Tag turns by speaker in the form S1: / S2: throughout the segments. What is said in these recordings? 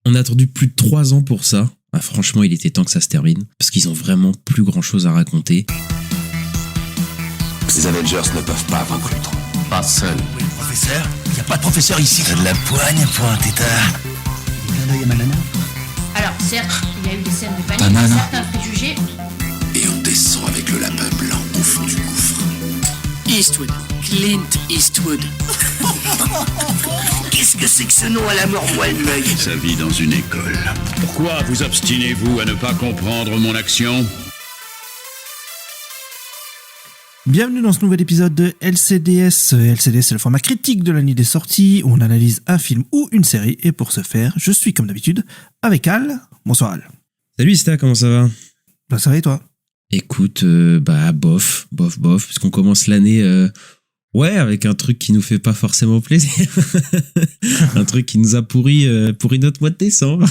S1: On a attendu plus de 3 ans pour ça. Ah, franchement, il était temps que ça se termine. Parce qu'ils ont vraiment plus grand chose à raconter.
S2: Ces Avengers ne peuvent pas vaincre Ultron.
S3: Pas seul.
S4: Oui, le professeur. Il n'y a pas de professeur ici.
S3: T'as de la poigne pour un tétard.
S4: Un œil à ma nana.
S5: Alors, certes, il y a eu des scènes de panique,
S3: Banana.
S5: certains préjugés.
S2: Et on descend avec le lapin blanc au fond du gouffre.
S6: Eastwood. Clint Eastwood.
S4: Qu'est-ce que c'est que ce nom à la mort moelle l'œil?
S7: Sa vie dans une école. Pourquoi vous obstinez-vous à ne pas comprendre mon action ?
S8: Bienvenue dans ce nouvel épisode de LCDS. LCDS, c'est le format critique de l'année des sorties où on analyse un film ou une série. Et pour ce faire, je suis comme d'habitude avec Al. Bonsoir Al.
S1: Salut Ista, comment ça va ?
S8: Bah ça va et toi ?
S1: Écoute, bof, puisqu'on commence l'année, avec un truc qui nous fait pas forcément plaisir. Un truc qui nous a pourri notre mois de décembre.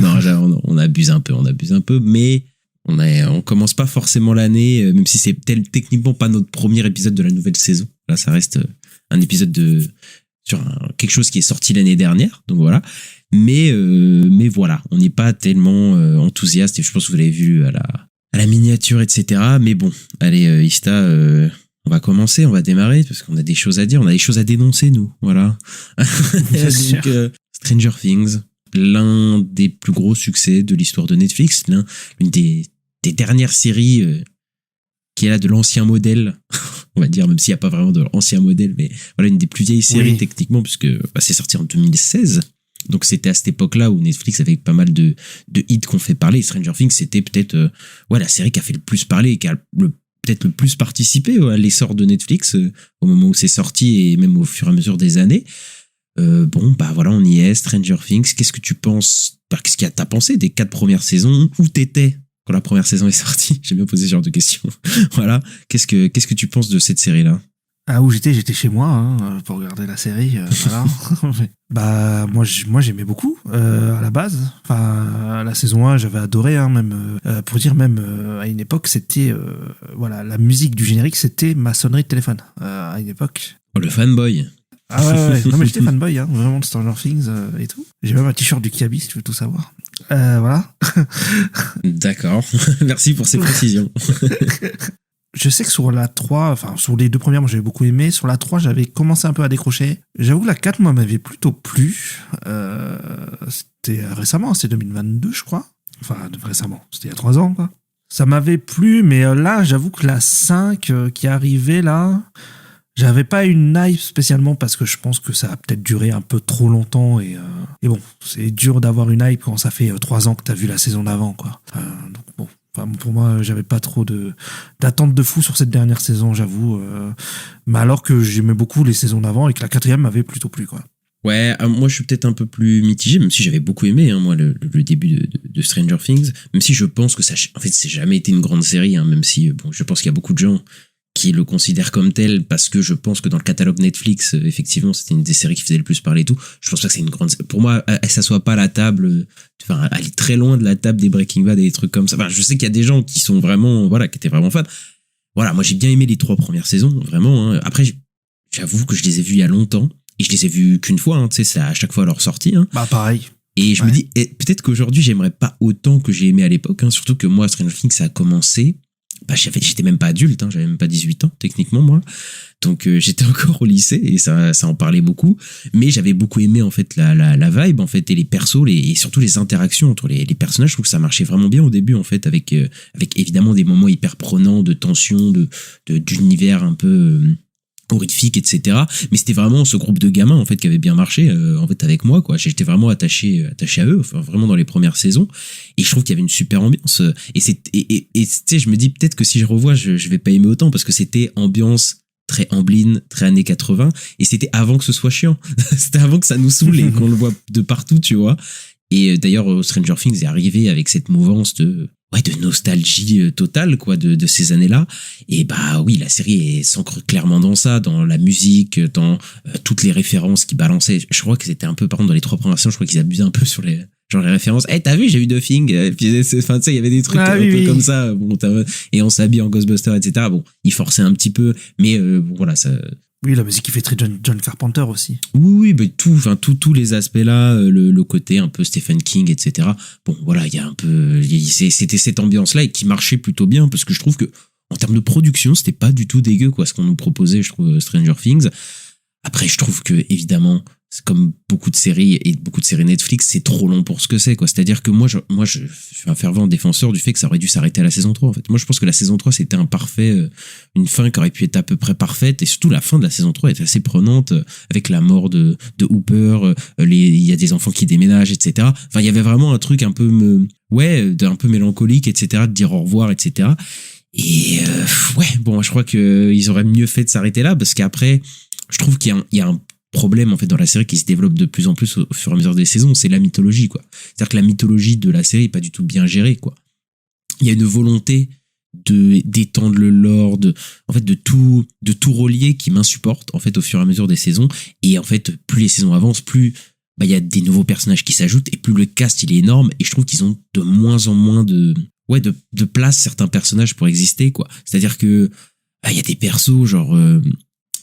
S1: Non, on abuse un peu, mais on commence pas forcément l'année, même si c'est techniquement pas notre premier épisode de la nouvelle saison. Là, ça reste un épisode sur quelque chose qui est sorti l'année dernière, donc voilà. Mais voilà, on n'est pas tellement enthousiaste, et je pense que vous l'avez vu à la miniature, etc. Mais bon, allez, Ista, on va commencer, on va démarrer, parce qu'on a des choses à dire, on a des choses à dénoncer, nous, voilà. Donc, Stranger Things, l'un des plus gros succès de l'histoire de Netflix, l'une des dernières séries qui est là de l'ancien modèle, on va dire, même s'il n'y a pas vraiment de l'ancien modèle, mais voilà, une des plus vieilles séries techniquement, puisque c'est sorti en 2016. Donc c'était à cette époque-là où Netflix avait pas mal de hits qu'on fait parler. Stranger Things, c'était peut-être la série qui a fait le plus parler et qui a peut-être le plus participé à l'essor de Netflix au moment où c'est sorti et même au fur et à mesure des années. On y est, Stranger Things. Qu'est-ce que tu penses ? Qu'est-ce que t'as pensé des 4 premières saisons ? Où t'étais quand la première saison est sortie ? J'aime bien poser ce genre de questions. Voilà. Qu'est-ce que tu penses de cette série-là ?
S8: Ah, où j'étais moi pour regarder la série. Voilà. Moi j'aimais beaucoup à la base. Enfin, la saison 1 j'avais adoré, même pour dire même à une époque c'était la musique du générique c'était ma sonnerie de téléphone à une époque.
S1: Oh, le fanboy.
S8: Ah ouais. Non mais j'étais fanboy vraiment de Stranger Things et tout. J'ai même un t-shirt du Kiabi si tu veux tout savoir. Voilà.
S1: D'accord. Merci pour ces précisions.
S8: Je sais que sur la 3, sur les 2 premières, moi j'avais beaucoup aimé. Sur la 3, j'avais commencé un peu à décrocher. J'avoue que la 4, moi, m'avait plutôt plu. C'était récemment, c'était 2022, je crois. Enfin, récemment, c'était il y a 3 ans, quoi. Ça m'avait plu, mais là, j'avoue que la 5 qui est arrivée, là, j'avais pas une hype spécialement parce que je pense que ça a peut-être duré un peu trop longtemps. Et bon, c'est dur d'avoir une hype quand ça fait 3 ans que t'as vu la saison d'avant, quoi. Donc bon. Enfin, pour moi, j'avais pas trop d'attente de fou sur cette dernière saison, j'avoue. Mais alors que j'aimais beaucoup les saisons d'avant et que la 4e m'avait plutôt plu, quoi. Ouais,
S1: moi je suis peut-être un peu plus mitigé, même si j'avais beaucoup aimé, moi, le début de Stranger Things. Même si je pense que c'est jamais été une grande série, même si, je pense qu'il y a beaucoup de gens qui le considèrent comme tel, parce que je pense que dans le catalogue Netflix, effectivement, c'était une des séries qui faisait le plus parler et tout. Je pense pas que c'est une grande... Pour moi, elle s'assoit pas à la table... elle est très loin de la table des Breaking Bad et des trucs comme ça. Enfin, je sais qu'il y a des gens qui sont vraiment... qui étaient vraiment fans. Voilà, moi, j'ai bien aimé les 3 premières saisons, vraiment. Après, j'avoue que je les ai vues il y a longtemps. Et je les ai vues qu'une fois, tu sais, c'est à chaque fois à leur sortie.
S8: Bah, pareil.
S1: Et je me dis, peut-être qu'aujourd'hui, j'aimerais pas autant que j'ai aimé à l'époque. Surtout que moi, Stranger Things, ça a commencé... j'étais même pas adulte, j'avais même pas 18 ans techniquement moi, donc j'étais encore au lycée et ça en parlait beaucoup, mais j'avais beaucoup aimé en fait la vibe en fait et les persos et surtout les interactions entre les personnages. Je trouve que ça marchait vraiment bien au début en fait avec évidemment des moments hyper prenants de tension, d'univers un peu horrifique, etc. Mais c'était vraiment ce groupe de gamins en fait qui avait bien marché en fait avec moi, quoi. J'étais vraiment attaché à eux, enfin vraiment dans les premières saisons, et je trouve qu'il y avait une super ambiance et tu sais, je me dis peut-être que si je revois je vais pas aimer autant parce que c'était ambiance très Amblin, très années 80, et c'était avant que ce soit chiant. C'était avant que ça nous saoule et qu'on le voit de partout, tu vois. Et d'ailleurs Stranger Things est arrivé avec cette mouvance de nostalgie totale, quoi, de ces années-là. Et la série s'ancre clairement dans ça, dans la musique, dans toutes les références qu'ils balançaient. Je crois que c'était un peu, par exemple, dans les 3 premières saisons, je crois qu'ils abusaient un peu sur les références. T'as vu, j'ai vu The Thing. Puis, enfin, tu sais, il y avait des trucs peu comme ça. Bon, et on s'habille en Ghostbusters, etc. Bon, ils forçaient un petit peu, mais voilà, ça,
S8: Oui, la musique qui fait très John Carpenter aussi.
S1: Oui, mais tous les aspects-là, le côté un peu Stephen King, etc. Bon, voilà, il y a un peu, c'était cette ambiance-là et qui marchait plutôt bien parce que je trouve que en termes de production, c'était pas du tout dégueu, quoi, ce qu'on nous proposait, je trouve, Stranger Things. Après, je trouve que, évidemment, c'est comme beaucoup de séries Netflix, c'est trop long pour ce que c'est, quoi. C'est-à-dire que moi, je suis un fervent défenseur du fait que ça aurait dû s'arrêter à la saison 3, en fait. Moi, je pense que la saison 3, c'était une fin qui aurait pu être à peu près parfaite, et surtout la fin de la saison 3 est assez prenante, avec la mort de Hooper, il y a des enfants qui déménagent, etc. Enfin, il y avait vraiment un truc un peu, un peu mélancolique, etc., de dire au revoir, etc. Et, je crois qu'ils auraient mieux fait de s'arrêter là, parce qu'après, je trouve qu'il y a un problème en fait dans la série qui se développe de plus en plus au fur et à mesure des saisons, c'est la mythologie, quoi. C'est-à-dire que la mythologie de la série est pas du tout bien gérée, quoi. Il y a une volonté d'étendre le lore, de tout relier qui m'insupporte en fait au fur et à mesure des saisons. Et en fait, plus les saisons avancent, plus il y a des nouveaux personnages qui s'ajoutent et plus le cast il est énorme. Et je trouve qu'ils ont de moins en moins de place certains personnages pour exister, quoi. C'est-à-dire que il y a des persos genre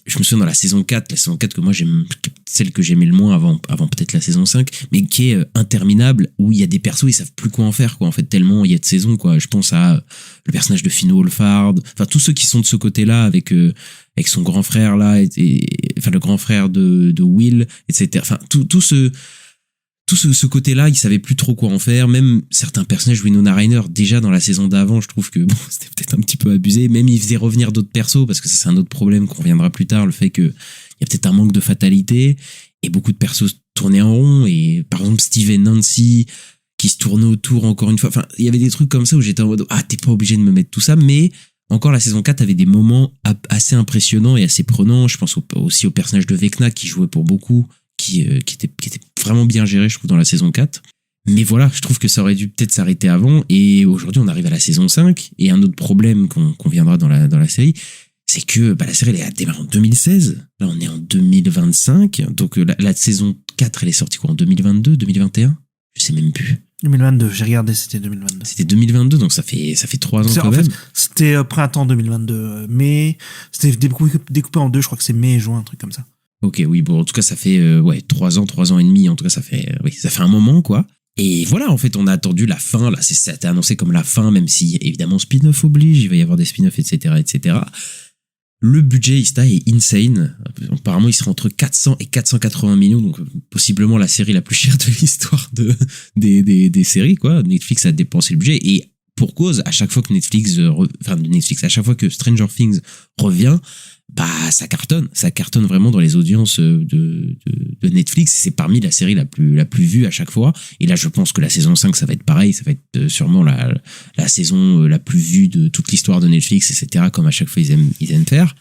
S1: je me souviens dans la saison 4 que moi j'aime, celle que j'aimais le moins avant peut-être la saison 5, mais qui est interminable, où il y a des persos, ils savent plus quoi en faire, quoi, en fait, tellement il y a de saisons, quoi. Je pense à le personnage de Finn Wolfhard, enfin tous ceux qui sont de ce côté-là avec son grand frère là, enfin le grand frère de Will, etc. Enfin tout ce côté-là, ils savaient plus trop quoi en faire. Même certains personnages, Winona Ryder, déjà dans la saison d'avant, je trouve que bon, c'était peut-être un petit peu abusé. Même ils faisaient revenir d'autres persos, parce que ça, c'est un autre problème qu'on reviendra plus tard, le fait que il y a peut-être un manque de fatalité et beaucoup de persos tournaient en rond. Et par exemple, Steve et Nancy qui se tournaient autour encore une fois. Enfin, il y avait des trucs comme ça où j'étais en mode t'es pas obligé de me mettre tout ça, mais encore la saison 4 avait des moments assez impressionnants et assez prenants. Je pense aussi au personnage de Vecna qui jouait pour beaucoup, qui était vraiment bien géré, je trouve, dans la saison 4. Mais voilà, je trouve que ça aurait dû peut-être s'arrêter avant. Et aujourd'hui, on arrive à la saison 5. Et un autre problème qu'on viendra dans la série, c'est que la série, elle a démarré en 2016. Là, on est en 2025. Donc, la saison 4, elle est sortie quoi, en 2022, 2021 ? Je sais même plus.
S8: 2022, j'ai regardé, c'était 2022.
S1: C'était 2022, donc ça fait 3 ans quand même.
S8: En fait, c'était printemps 2022. Mais c'était découpé en deux, je crois que c'est mai et juin, un truc comme ça.
S1: Ok, oui, bon, en tout cas, ça fait 3 ans et demi. En tout cas, ça fait un moment, quoi. Et voilà, en fait, on a attendu la fin. Là, ça a été annoncé comme la fin, même si, évidemment, spin-off oblige, il va y avoir des spin-offs, etc., etc. Le budget Ista est insane. Apparemment, il sera entre 400 et 480 millions, donc possiblement la série la plus chère de l'histoire des séries, quoi. Netflix a dépensé le budget, et pour cause, à chaque fois que à chaque fois que Stranger Things revient, ça cartonne vraiment dans les audiences de Netflix. C'est parmi la série la plus vue à chaque fois. Et là, je pense que la saison 5, ça va être pareil. Ça va être sûrement la saison la plus vue de toute l'histoire de Netflix, etc. Comme à chaque fois, ils aiment faire.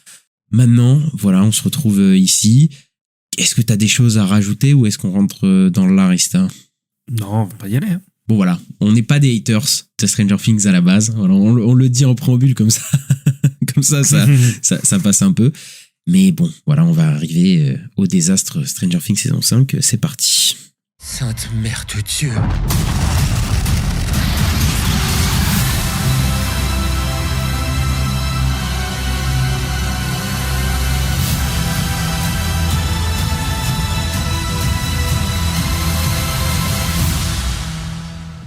S1: Maintenant, voilà, on se retrouve ici. Est-ce que t'as des choses à rajouter ou est-ce qu'on rentre dans l'arista ?
S8: Non, on va pas y aller. Hein.
S1: Bon, voilà. On n'est pas des haters de Stranger Things à la base. Voilà, on le dit en préambule comme ça. Comme ça passe un peu. Mais bon, voilà, on va arriver au désastre Stranger Things saison 5. C'est parti.
S3: Sainte Mère de Dieu.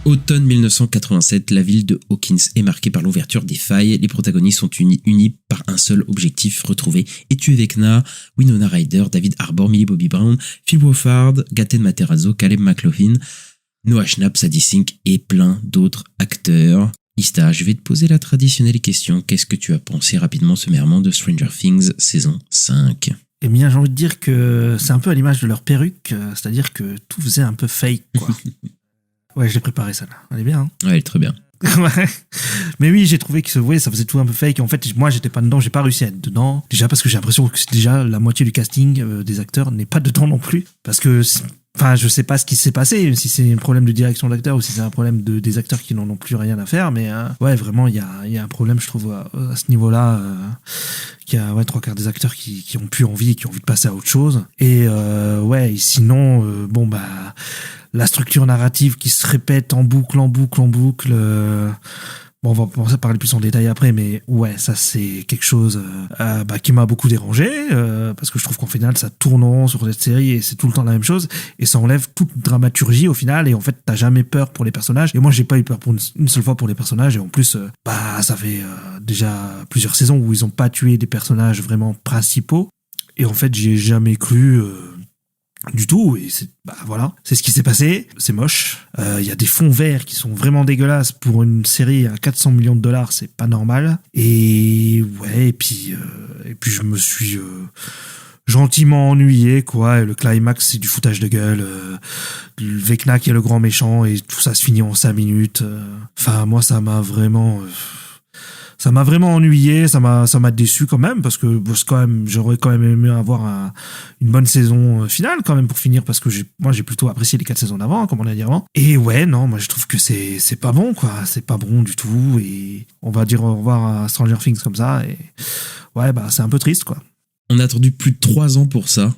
S1: Automne 1987, la ville de Hawkins est marquée par l'ouverture des failles. Les protagonistes sont unis par un seul objectif, retrouver et tuer Vecna, Winona Ryder, David Harbour, Millie Bobby Brown, Phil Wolfhard, Gaten Matarazzo, Caleb McLaughlin, Noah Schnapp, Sadie Sink et plein d'autres acteurs. Ista, je vais te poser la traditionnelle question. Qu'est-ce que tu as pensé rapidement sommairement de Stranger Things saison 5 ?
S8: Eh bien, j'ai envie de dire que c'est un peu à l'image de leur perruque, c'est-à-dire que tout faisait un peu fake, quoi. Ouais, je l'ai préparé, ça, là. Elle est bien, hein.
S1: Ouais, elle est très bien.
S8: Ouais. Mais oui, j'ai trouvé que ça faisait tout un peu fake. En fait, moi, j'étais pas dedans, j'ai pas réussi à être dedans. Déjà parce que j'ai l'impression que déjà la moitié du casting des acteurs n'est pas dedans non plus. Parce que, je sais pas ce qui s'est passé, si c'est un problème de direction d'acteur ou si c'est un problème des acteurs qui n'en ont plus rien à faire. Mais ouais, vraiment, il y a un problème, je trouve, à ce niveau-là. Qu'il y a 3/4 des acteurs qui ont plus envie, qui ont envie de passer à autre chose. Et ouais, et sinon, la structure narrative qui se répète en boucle. Bon, on va commencer à parler plus en détail après, mais ouais, ça c'est quelque chose qui m'a beaucoup dérangé, parce que je trouve qu'en final ça tourne en rond sur cette série et c'est tout le temps la même chose, et ça enlève toute dramaturgie au final, et en fait t'as jamais peur pour les personnages, et moi j'ai pas eu peur pour une seule fois pour les personnages, et en plus ça fait déjà plusieurs saisons où ils ont pas tué des personnages vraiment principaux, et en fait j'y ai jamais cru du tout, et voilà, c'est ce qui s'est passé. C'est moche, y a des fonds verts qui sont vraiment dégueulasses pour une série à 400 millions de $, c'est pas normal, et ouais, et puis je me suis gentiment ennuyé, quoi, et le climax c'est du foutage de gueule, Vecna qui est le grand méchant, et tout ça se finit en 5 minutes, enfin moi ça m'a vraiment ennuyé, ça m'a déçu quand même, parce que j'aurais quand même aimé avoir une bonne saison finale quand même pour finir, parce que moi j'ai plutôt apprécié les 4 saisons d'avant, comme on a dit avant. Et ouais, non, moi je trouve que c'est pas bon, quoi, c'est pas bon du tout, et on va dire au revoir à Stranger Things comme ça, et ouais, c'est un peu triste, quoi.
S1: On a attendu plus de 3 ans pour ça.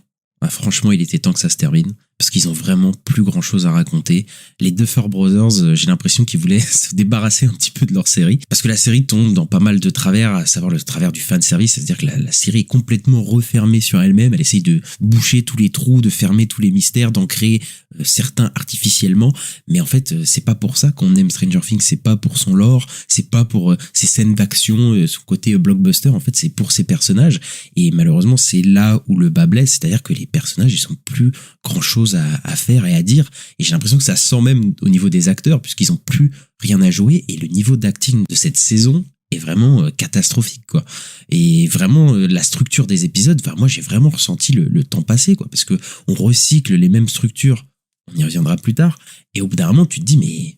S1: Franchement, il était temps que ça se termine, parce qu'ils ont vraiment plus grand chose à raconter. Les Duffer Brothers, j'ai l'impression qu'ils voulaient se débarrasser un petit peu de leur série, parce que la série tombe dans pas mal de travers, à savoir le travers du fanservice, c'est-à-dire que la série est complètement refermée sur elle-même, elle essaye de boucher tous les trous, de fermer tous les mystères, d'en créer certains artificiellement, mais en fait c'est pas pour ça qu'on aime Stranger Things, c'est pas pour son lore, c'est pas pour ses scènes d'action, son côté blockbuster, en fait c'est pour ses personnages, et malheureusement c'est là où le bas blesse, c'est-à-dire que les personnages ils ont plus grand chose à faire et à dire, et j'ai l'impression que ça sent même au niveau des acteurs, puisqu'ils ont plus rien à jouer, et le niveau d'acting de cette saison est vraiment catastrophique, quoi. Et vraiment la structure des épisodes, moi j'ai vraiment ressenti le temps passer, quoi, parce que on recycle les mêmes structures, on y reviendra plus tard, et au bout d'un moment tu te dis mais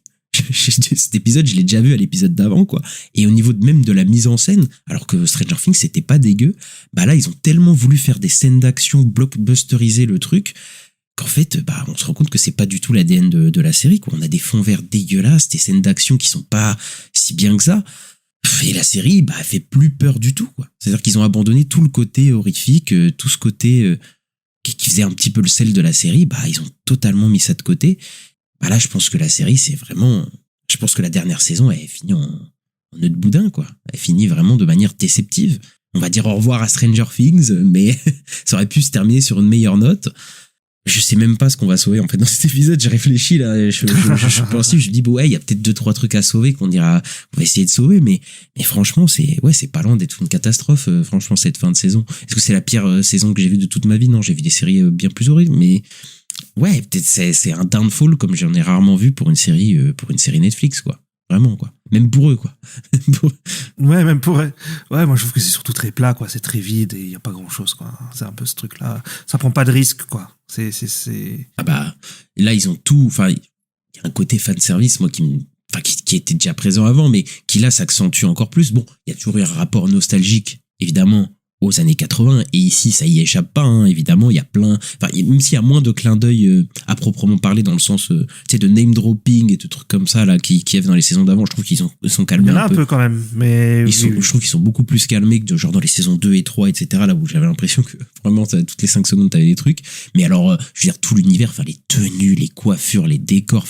S1: cet épisode je l'ai déjà vu à l'épisode d'avant, quoi. Et au niveau même de la mise en scène, alors que Stranger Things c'était pas dégueu, là ils ont tellement voulu faire des scènes d'action, blockbusteriser le truc, qu'en fait on se rend compte que c'est pas du tout l'ADN de la série, quoi. On a des fonds verts dégueulasses, des scènes d'action qui sont pas si bien que ça, et la série elle fait plus peur du tout, quoi. C'est-à-dire qu'ils ont abandonné tout le côté horrifique, tout ce côté qui faisait un petit peu le sel de la série, ils ont totalement mis ça de côté. Là, je pense que la série, c'est vraiment... Je pense que la dernière saison, elle finit en nœud de boudin, quoi. Elle finit vraiment de manière déceptive. On va dire au revoir à Stranger Things, mais ça aurait pu se terminer sur une meilleure note. Je sais même pas ce qu'on va sauver, en fait, dans cet épisode. J'ai réfléchi, là. Je suis pensif, je me dis, il y a peut-être 2-3 trucs à sauver qu'on va essayer de sauver, mais franchement, c'est pas loin d'être une catastrophe, franchement, cette fin de saison. Est-ce que c'est la pire saison que j'ai vue de toute ma vie? Non, j'ai vu des séries bien plus horribles, mais ouais, peut-être c'est un downfall comme j'en ai rarement vu pour une série Netflix, quoi. Vraiment, quoi. Même pour eux, quoi.
S8: Ouais, même pour eux. Ouais, moi je trouve que c'est surtout très plat, quoi. C'est très vide et il y a pas grand-chose, quoi. C'est un peu ce truc-là. Ça prend pas de risque, quoi. C'est...
S1: Là, ils ont tout... Enfin, il y a un côté fanservice, moi, qui était déjà présent avant, mais qui, là, s'accentue encore plus. Bon, il y a toujours eu un rapport nostalgique, évidemment, aux années 80, et ici ça y échappe pas, hein, évidemment. Il y a plein, même s'il y a moins de clins d'œil à proprement parler, dans le sens de name dropping et de trucs comme ça là qui y avait dans les saisons d'avant, je trouve qu'ils sont calmés.
S8: Il y en a un peu quand même, mais
S1: je trouve qu'ils sont beaucoup plus calmés que genre dans les saisons 2 et 3, etc., là où j'avais l'impression que vraiment toutes les 5 secondes t'avais des trucs. Mais alors je veux dire, tout l'univers, les tenues, les coiffures, les décors,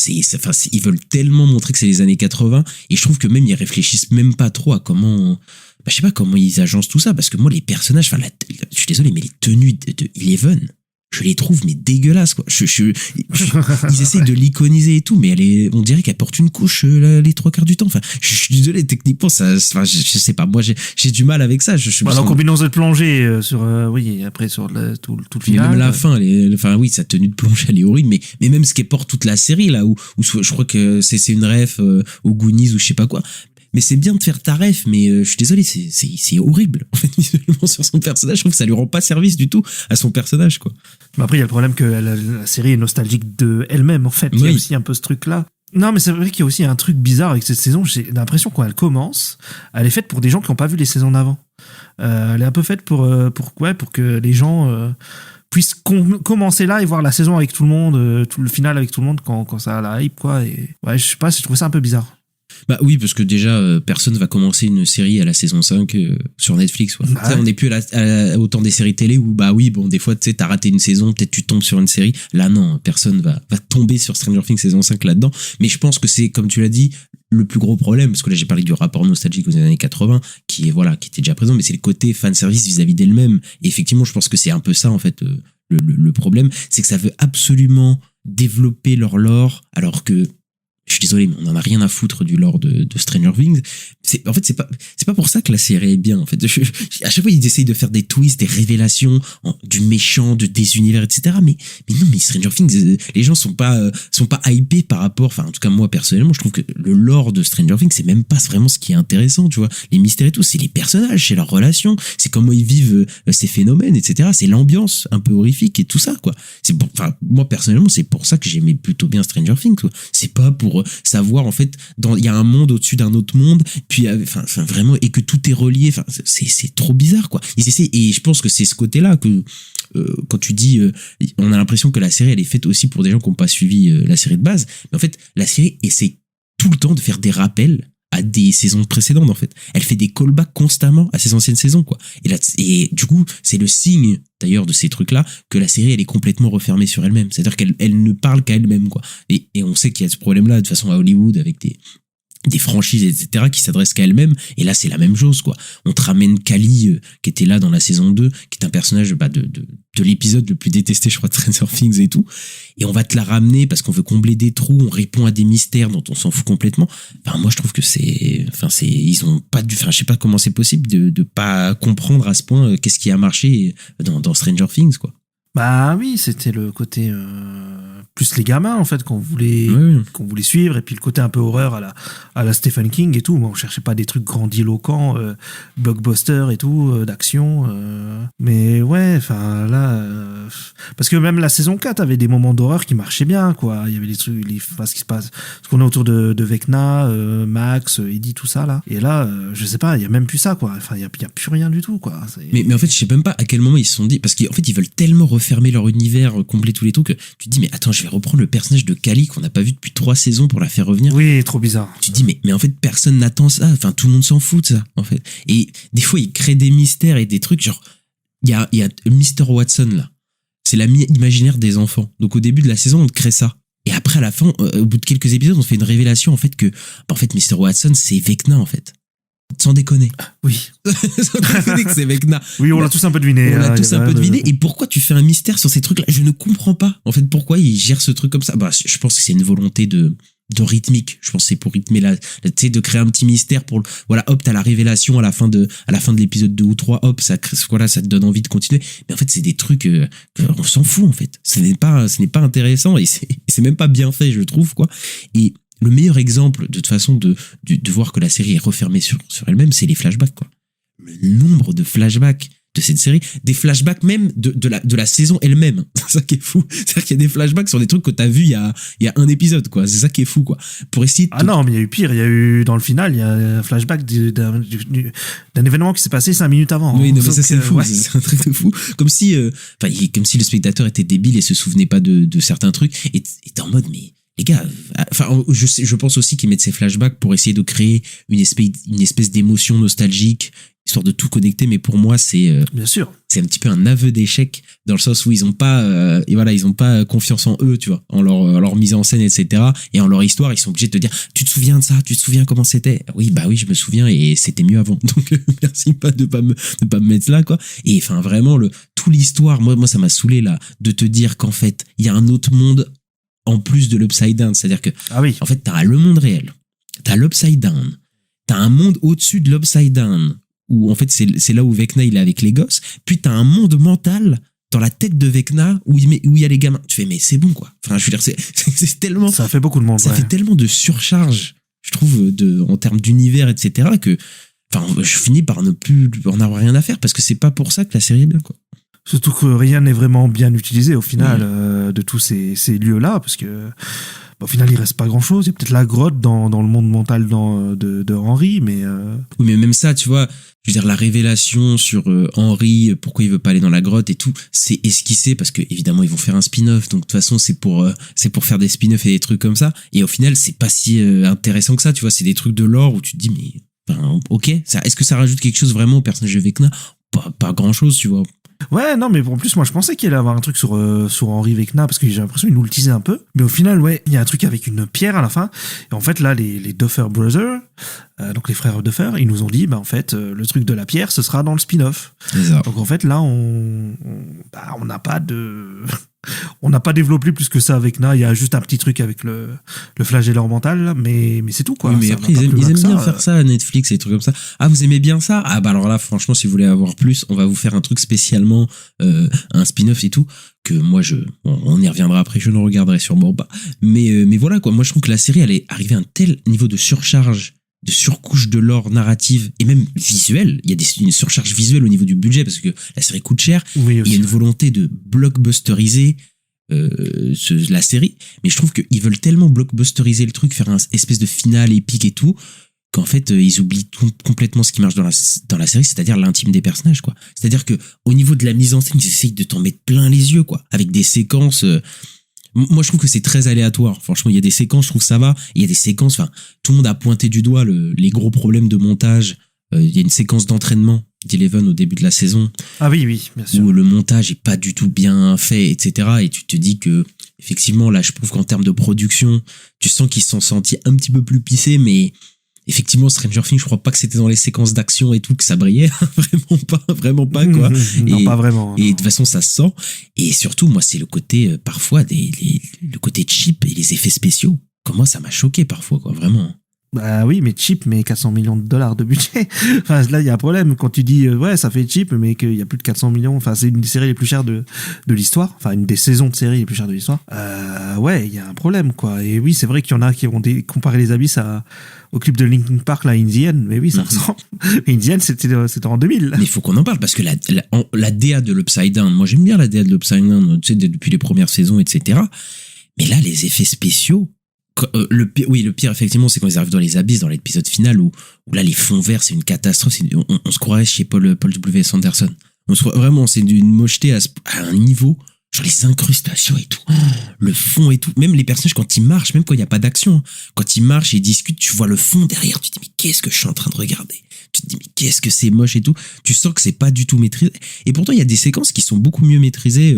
S1: ils veulent tellement montrer que c'est les années 80, et je trouve que même ils réfléchissent même pas trop à comment... je sais pas comment ils agencent tout ça, parce que moi les personnages, je suis désolé, mais les tenues de Eleven, je les trouve mais dégueulasses, quoi. Ils essayent de l'iconiser et tout, mais on dirait qu'elle porte une couche les 3/4 du temps. Je suis désolé, techniquement je sais pas, moi j'ai du mal avec ça.
S8: La combinaison de plongée sur après sur tout le final.
S1: Même la fin, sa tenue de plongée elle est horrible, mais même ce qu'elle porte toute la série là, où je crois que c'est une ref aux Goonies ou je sais pas quoi. Mais c'est bien de faire ta ref, mais je suis désolé, c'est horrible, en fait, visuellement, sur son personnage. Je trouve que ça lui rend pas service du tout à son personnage, quoi.
S8: Mais après, il y a le problème que la série est nostalgique de elle-même, en fait. Il y a aussi un peu ce truc-là. Non, mais c'est vrai qu'il y a aussi un truc bizarre avec cette saison. J'ai l'impression, quand elle commence, elle est faite pour des gens qui n'ont pas vu les saisons d'avant. Elle est un peu faite pour que les gens puissent commencer là et voir la saison avec tout le monde, tout le final avec tout le monde quand ça a la hype, quoi. Et ouais, je sais pas, je trouve ça un peu bizarre.
S1: Bah oui, parce que déjà, personne va commencer une série à la saison 5 sur Netflix. Quoi.
S8: Ouais.
S1: On n'est plus au temps des séries télé où, bah oui, bon, des fois, tu sais, t'as raté une saison, peut-être tu tombes sur une série. Là, non, personne va tomber sur Stranger Things saison 5 là-dedans. Mais je pense que c'est, comme tu l'as dit, le plus gros problème, parce que là, j'ai parlé du rapport nostalgique aux années 80, qui était déjà présent, mais c'est le côté fanservice vis-à-vis d'elle-même. Et effectivement, je pense que c'est un peu ça, en fait, le problème, c'est que ça veut absolument développer leur lore, alors que je suis désolé, mais on en a rien à foutre du lore de Stranger Things. En fait, c'est pas pour ça que la série est bien. En fait, à chaque fois, ils essayent de faire des twists, des révélations du méchant, des univers, etc. Mais non, mais Stranger Things, les gens sont pas hypés par rapport. Enfin, en tout cas, moi personnellement, je trouve que le lore de Stranger Things, c'est même pas vraiment ce qui est intéressant, tu vois. Les mystères et tout, c'est les personnages, c'est leurs relations, c'est comment ils vivent ces phénomènes, etc. C'est l'ambiance un peu horrifique et tout ça, quoi. Moi personnellement, c'est pour ça que j'aimais plutôt bien Stranger Things, quoi. C'est pas pour savoir en fait il y a un monde au-dessus d'un autre monde, puis vraiment, et que tout est relié. Enfin, c'est trop bizarre, quoi. Ils essaient, et je pense que c'est ce côté-là que quand tu dis on a l'impression que la série elle est faite aussi pour des gens qui n'ont pas suivi la série de base, mais en fait la série essaie tout le temps de faire des rappels à des saisons précédentes. En fait, elle fait des callbacks constamment à ses anciennes saisons, quoi. Et du coup, c'est le signe d'ailleurs de ces trucs-là que la série elle est complètement refermée sur elle-même. C'est-à-dire qu'elle ne parle qu'à elle-même, quoi. Et on sait qu'il y a ce problème-là de toute façon à Hollywood avec des franchises, etc., qui s'adressent qu'à elles-mêmes. Et là, c'est la même chose, quoi. On te ramène Kali, qui était là dans la saison 2, qui est un personnage de l'épisode le plus détesté, je crois, de Stranger Things et tout. Et on va te la ramener parce qu'on veut combler des trous, on répond à des mystères dont on s'en fout complètement. Enfin, moi, je trouve que ils ont pas je sais pas comment c'est possible de pas comprendre à ce point qu'est-ce qui a marché dans Stranger Things, quoi.
S8: Bah oui, c'était le côté plus les gamins en fait qu'on voulait suivre, et puis le côté un peu horreur à la Stephen King et tout. Bon, on cherchait pas des trucs grandiloquents, blockbuster et tout, d'action, mais ouais, enfin là, parce que même la saison 4 avait des moments d'horreur qui marchaient bien, quoi. Il y avait des trucs, ce qui se passe, ce qu'on a autour de Vecna, Max, Eddie, tout ça là. Et là, je sais pas, il y a même plus ça, quoi. Enfin, il y a plus rien du tout, quoi.
S1: Mais en fait, je sais même pas à quel moment ils se sont dit, parce qu'en fait, ils veulent tellement refermer leur univers, combler tous les trucs, que tu te dis, mais attends, je vais reprendre le personnage de Kali qu'on n'a pas vu depuis 3 saisons pour la faire revenir.
S8: Oui, trop bizarre.
S1: Tu te dis, mais en fait, personne n'attend ça. Enfin, tout le monde s'en fout de ça, en fait. Et des fois, ils créent des mystères et des trucs, genre, il y a Mr. Watson, là. C'est l'ami imaginaire des enfants. Donc, au début de la saison, on te crée ça. Et après, à la fin, au bout de quelques épisodes, on te fait une révélation, en fait, que, Mr. Watson, c'est Vecna, en fait. Sans déconner.
S8: Oui.
S1: Sans déconner que c'est Vecna.
S8: Oui, on l'a tous un peu deviné.
S1: On l'a tous un peu deviné. Et pourquoi tu fais un mystère sur ces trucs-là? Je ne comprends pas. En fait, pourquoi ils gèrent ce truc comme ça? Je pense que c'est une volonté de rythmique. Je pense que c'est pour rythmer tu sais, de créer un petit mystère pour, voilà, hop, t'as la révélation à la fin de l'épisode 2 ou 3, hop, ça te donne envie de continuer. Mais en fait, c'est des trucs, on s'en fout, en fait. Ce n'est pas intéressant et c'est même pas bien fait, je trouve, quoi. Et le meilleur exemple, de toute façon, de voir que la série est refermée sur elle-même, c'est les flashbacks, quoi. Le nombre de flashbacks de cette série, des flashbacks même de la saison elle-même. C'est ça qui est fou. C'est-à-dire qu'il y a des flashbacks sur des trucs que t'as vu il y a un épisode, quoi. C'est ça qui est fou, quoi. Pour essayer
S8: non, mais il y a eu pire. Il y a eu, dans le final, il y a un flashback d'un événement qui s'est passé 5 minutes avant.
S1: Oui, non, mais ça, c'est fou. Ouais. C'est un truc de fou. Comme si le spectateur était débile et se souvenait pas de certains trucs. Et t'es en mode, mais les gars, je pense aussi qu'ils mettent ces flashbacks pour essayer de créer une espèce d'émotion nostalgique, histoire de tout connecter, mais pour moi,
S8: bien sûr,
S1: c'est un petit peu un aveu d'échec, dans le sens où ils ont pas, ils ont pas confiance en eux, tu vois, en leur mise en scène, etc. Et en leur histoire, ils sont obligés de te dire, tu te souviens de ça, tu te souviens comment c'était? Oui, je me souviens, et c'était mieux avant. Donc, merci pas de pas me mettre là, quoi. Et enfin, vraiment, toute l'histoire, moi, ça m'a saoulé, là, de te dire qu'en fait, il y a un autre monde en plus de l'Upside Down. C'est-à-dire que, en fait, t'as le monde réel, t'as l'Upside Down, t'as un monde au-dessus de l'Upside Down, où en fait, c'est là où Vecna, il est avec les gosses, puis t'as un monde mental dans la tête de Vecna où il y a les gamins. Tu fais, mais c'est bon, quoi. Enfin, je veux dire, c'est tellement...
S8: Ça fait beaucoup de monde,
S1: ça fait tellement de surcharge, je trouve, en termes d'univers, etc., que, je finis par ne plus en avoir rien à faire, parce que c'est pas pour ça que la série est bien, quoi.
S8: Surtout que rien n'est vraiment bien utilisé au final de tous ces lieux-là, parce que au final, il reste pas grand-chose. Il y a peut-être la grotte dans le monde mental de Henry, mais...
S1: Oui, mais même ça, tu vois, je veux dire, la révélation sur Henry, pourquoi il veut pas aller dans la grotte et tout, c'est esquissé parce que évidemment ils vont faire un spin-off, donc de toute façon c'est pour faire des spin-offs et des trucs comme ça. Et au final, c'est pas si intéressant que ça, tu vois, c'est des trucs de lore où tu te dis mais enfin, ok, est-ce que ça rajoute quelque chose vraiment au personnage de Vecna? Pas grand-chose, tu vois.
S8: Ouais, non, mais en plus, moi, je pensais qu'il allait avoir un truc sur Henry Vecna, parce que j'ai l'impression qu'il nous le teasait un peu. Mais au final, ouais, il y a un truc avec une pierre à la fin. Et en fait, là, les Duffer Brothers, donc les frères Duffer, ils nous ont dit, bah, en fait, le truc de la pierre, ce sera dans le spin-off. Donc, en fait, là, on n'a pas on n'a pas développé plus que ça avec Na. Il y a juste un petit truc avec le flagelleur mental, là, mais c'est tout, quoi.
S1: Oui, mais après, ils aiment bien faire ça à Netflix et des trucs comme ça. Ah, vous aimez bien ça? Ah, bah alors là, franchement, si vous voulez avoir plus, on va vous faire un truc spécialement, un spin-off et tout, que moi, on y reviendra après, je ne regarderai sûrement pas. Mais voilà, quoi. Moi, je trouve que la série, elle est arrivée à un tel niveau de surcharge, de surcouche de lore narrative et même visuelle. Il y a une surcharge visuelle au niveau du budget parce que la série coûte cher.
S8: Oui,
S1: il y a une volonté de blockbusteriser la série, mais je trouve qu'ils veulent tellement blockbusteriser le truc, faire un espèce de finale épique et tout, qu'en fait ils oublient complètement ce qui marche dans la série, c'est-à-dire l'intime des personnages, quoi. C'est-à-dire que au niveau de la mise en scène, ils essayent de t'en mettre plein les yeux, quoi, avec des séquences. Moi, je trouve que c'est très aléatoire. Franchement, il y a des séquences, je trouve ça va. Il y a des séquences, enfin, tout le monde a pointé du doigt les gros problèmes de montage. Il y a une séquence d'entraînement d'Eleven au début de la saison.
S8: Ah oui, bien sûr.
S1: Où le montage est pas du tout bien fait, etc. Et tu te dis que, effectivement, là, je trouve qu'en termes de production, tu sens qu'ils se sont sentis un petit peu plus pissés, mais effectivement, Stranger Things, je crois pas que c'était dans les séquences d'action et tout que ça brillait. Vraiment pas, quoi.
S8: Non, pas vraiment.
S1: Et de toute façon, ça se sent. Et surtout, moi, c'est le côté, parfois, le côté cheap et les effets spéciaux. Comment ça m'a choqué parfois, quoi, vraiment.
S8: Bah oui, mais cheap, mais 400 millions de dollars de budget. Enfin, là, il y a un problème. Quand tu dis, ouais, ça fait cheap, mais qu'il y a plus de 400 millions. Enfin, c'est une des séries les plus chères de l'histoire. Enfin, une des saisons de séries les plus chères de l'histoire. Ouais, il y a un problème, quoi. Et oui, c'est vrai qu'il y en a qui ont comparé les abysses au clip de Linkin Park, là, In the End. Mais oui, ça ressemble. In the End, c'était en 2000.
S1: Mais il faut qu'on en parle, parce que la DA de l'Upside Down, moi, j'aime bien la DA de l'Upside Down, tu sais, depuis les premières saisons, etc. Mais là, les effets spéciaux, le pire, effectivement, c'est quand ils arrivent dans les abysses, dans l'épisode final, où là, les fonds verts, c'est une catastrophe. On se croirait chez Paul W. Sanderson. Vraiment, c'est d'une mocheté à un niveau, genre les incrustations et tout, le fond et tout. Même les personnages, quand ils marchent, même quand il n'y a pas d'action, quand ils marchent et ils discutent, tu vois le fond derrière, tu te dis, mais qu'est-ce que je suis en train de regarder? Tu te dis, mais qu'est-ce que c'est moche et tout. Tu sens que c'est pas du tout maîtrisé. Et pourtant, il y a des séquences qui sont beaucoup mieux maîtrisées,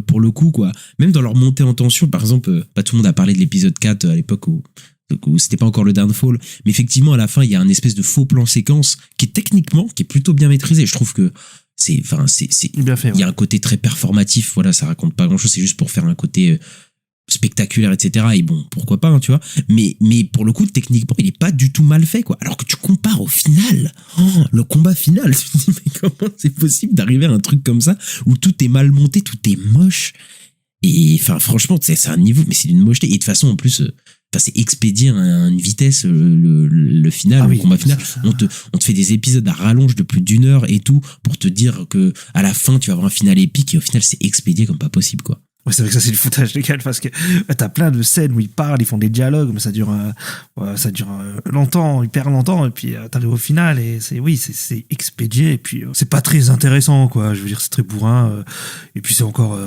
S1: pour le coup, quoi. Même dans leur montée en tension, par exemple, pas tout le monde a parlé de l'épisode 4 à l'époque où c'était pas encore le downfall, mais effectivement, à la fin, il y a un espèce de faux plan séquence qui est plutôt bien maîtrisé. Je trouve que c'est
S8: bien fait, ouais.
S1: Il y a un côté très performatif, voilà, ça raconte pas grand chose, c'est juste pour faire un côté spectaculaire, etc. Et bon, pourquoi pas, hein, tu vois. Mais pour le coup, techniquement, il est pas du tout mal fait, quoi. Alors que tu compares au final, le combat final, tu te dis, mais comment c'est possible d'arriver à un truc comme ça, où tout est mal monté, tout est moche. Et, enfin, franchement, c'est un niveau, mais c'est d'une mocheté. Et de toute façon, en plus, c'est expédié à une vitesse, le final, le combat final. On te fait des épisodes à rallonge de plus d'1 heure et tout, pour te dire que, à la fin, tu vas avoir un final épique, et au final, c'est expédié comme pas possible, quoi.
S8: Ouais, c'est vrai que ça, c'est du foutage de gueule, parce que t'as plein de scènes où ils parlent, ils font des dialogues, mais ça dure longtemps, hyper longtemps, et puis t'arrives au final, et c'est expédié, et puis c'est pas très intéressant, quoi. Je veux dire, c'est très bourrin, et puis c'est encore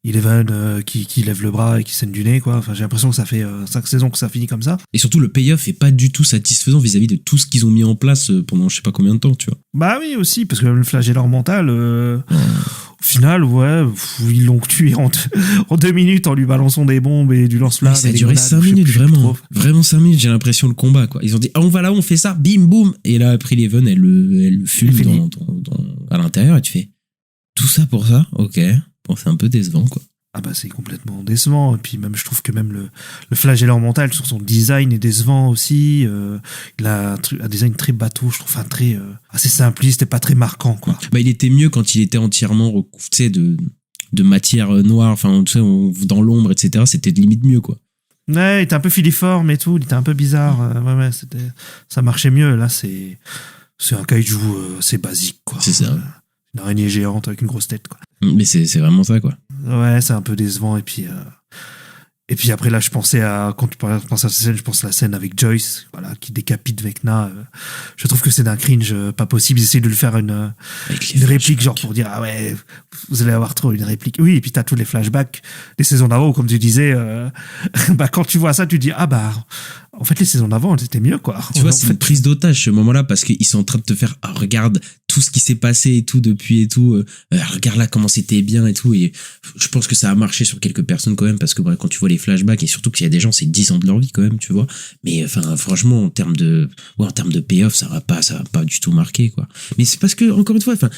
S8: Eleven qui lève le bras et qui saigne du nez, quoi. Enfin, j'ai l'impression que ça fait 5 saisons que ça finit comme ça.
S1: Et surtout, le payoff est pas du tout satisfaisant vis-à-vis de tout ce qu'ils ont mis en place pendant je sais pas combien de temps, tu vois.
S8: Bah oui, aussi, parce que le flagelleur mental, au final, ouais, ils l'ont tué en 2 minutes en lui balançant des bombes et du lance-flamme.
S1: Ça a duré 5 minutes, vraiment 5 minutes, j'ai l'impression, le combat, quoi. Ils ont dit, on va là, on fait ça, bim, boum. Et là, après, Eleven, elle le fume à l'intérieur, et tu fais, tout ça pour ça? Ok. Bon, c'est un peu décevant, quoi.
S8: Ah bah c'est complètement décevant, et puis même je trouve que même le flagelleur mental sur son design est décevant aussi. Il a un design très bateau, je trouve, enfin très assez simpliste et pas très marquant, quoi.
S1: Bah il était mieux quand il était entièrement recouvert, tu sais, de matière noire, enfin tu sais, dans l'ombre, etc. C'était limite mieux, quoi.
S8: Ouais, il était un peu filiforme et tout, il était un peu bizarre. Ouais, ça marchait mieux. Là c'est un kaiju, c'est basique, quoi.
S1: C'est ça.
S8: Une araignée géante avec une grosse tête, quoi.
S1: Mais c'est vraiment ça, quoi.
S8: Ouais, c'est un peu décevant, et puis Et puis après là, je pensais quand tu penses à cette scène, je pense à la scène avec Joyce, voilà, qui décapite Vecna. Je trouve que c'est d'un cringe pas possible. Ils essaient de le faire une réplique, genre pour dire, ah ouais, vous allez avoir trop une réplique. Oui, et puis t'as tous les flashbacks des saisons d'avant, comme tu disais, bah, quand tu vois ça, tu dis, ah bah, en fait, les saisons d'avant, c'était mieux, quoi.
S1: Tu vois, c'est une prise d'otage, ce moment-là, parce qu'ils sont en train de te faire, ah, regarde tout ce qui s'est passé et tout depuis et tout, regarde là comment c'était bien et tout, et je pense que ça a marché sur quelques personnes quand même, parce que bref, quand tu vois les flashbacks, et surtout qu'il y a des gens, c'est 10 ans de leur vie quand même, tu vois, mais enfin, franchement, en termes de payoff, ça va pas du tout marquer, quoi. Mais c'est parce que, encore une fois, enfin,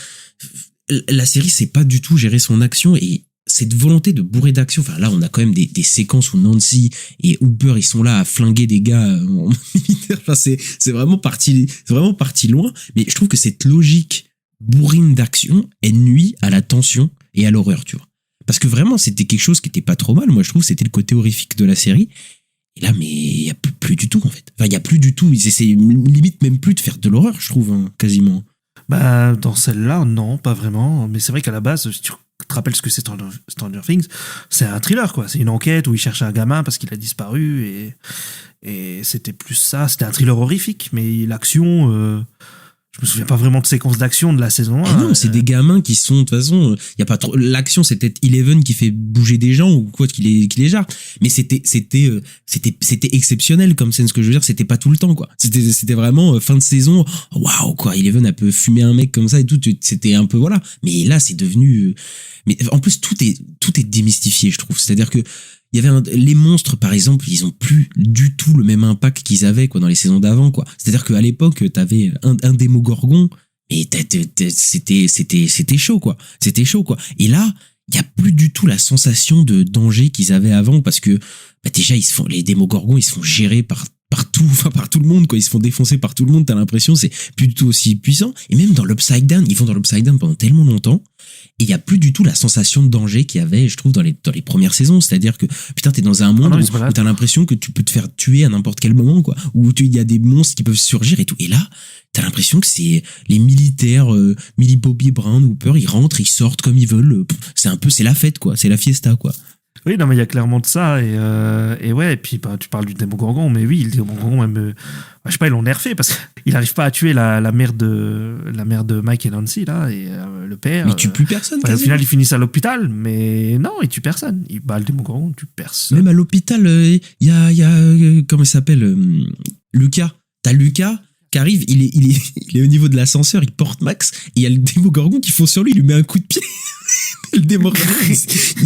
S1: la série, c'est pas du tout gérer son action, et cette volonté de bourrer d'action, enfin là on a quand même des séquences où Nancy et Hooper ils sont là à flinguer des gars en militaire, enfin c'est vraiment parti loin, mais je trouve que cette logique bourrine d'action elle nuit à la tension et à l'horreur, tu vois, parce que vraiment c'était quelque chose qui était pas trop mal, moi je trouve que c'était le côté horrifique de la série, et là mais il y a plus du tout en fait, enfin il y a plus du tout, c'est limite même plus de faire de l'horreur, je trouve, hein, quasiment.
S8: Bah dans celle-là non, pas vraiment, mais c'est vrai qu'à la base, si tu te rappelles ce que c'est Stranger Things, c'est un thriller, quoi. C'est une enquête où il cherche un gamin parce qu'il a disparu, et c'était plus ça. C'était un thriller horrifique, mais l'action, je me souviens pas vraiment de séquences d'action de la saison 1.
S1: Non, c'est des gamins qui sont, de toute façon, y a pas trop, l'action, c'est peut-être Eleven qui fait bouger des gens ou quoi, qui les jarre. Mais c'était exceptionnel comme scène, ce que je veux dire, c'était pas tout le temps, quoi. C'était vraiment fin de saison, waouh, quoi. Eleven a pu fumer un mec comme ça et tout, c'était un peu, voilà. Mais là, c'est devenu, mais en plus, tout est démystifié, je trouve. C'est-à-dire que, il y avait les monstres, par exemple, ils ont plus du tout le même impact qu'ils avaient, quoi, dans les saisons d'avant, quoi. C'est-à-dire qu'à l'époque, t'avais un Démogorgon, et c'était chaud, quoi. C'était chaud, quoi. Et là, il y a plus du tout la sensation de danger qu'ils avaient avant, parce que, bah, déjà, les Démogorgons, ils se font gérer par tout le monde, quoi. Ils se font défoncer par tout le monde, t'as l'impression, c'est plus du tout aussi puissant. Et même dans l'Upside Down, ils vont dans l'Upside Down pendant tellement longtemps, et il y a plus du tout la sensation de danger qu'il y avait, je trouve, dans les premières saisons. C'est-à-dire que, putain, t'es dans un monde où t'as l'impression que tu peux te faire tuer à n'importe quel moment, quoi. Où il y a des monstres qui peuvent surgir et tout. Et là, t'as l'impression que c'est les militaires, Millie Bobby Brown, Hooper, ils rentrent, ils sortent comme ils veulent. C'est la fête, quoi. C'est la fiesta, quoi.
S8: Oui, non, mais il y a clairement de ça, et ouais, et puis bah, tu parles du Démogorgon, mais oui, le Démogorgon, même, je sais pas, ils l'ont nerfé parce qu'il arrive pas à tuer la mère de Mike et Nancy, là, et le père.
S1: Mais il tue plus personne,
S8: au final, ils finissent à l'hôpital, mais non, il tue personne. Le Démogorgon tue personne.
S1: Même à l'hôpital, il y a, comment il s'appelle, Lucas. T'as Lucas qui arrive, il est au niveau de l'ascenseur, il porte Max, et il y a le Démogorgon qui fonce sur lui, il lui met un coup de pied. Le Démogorgon, il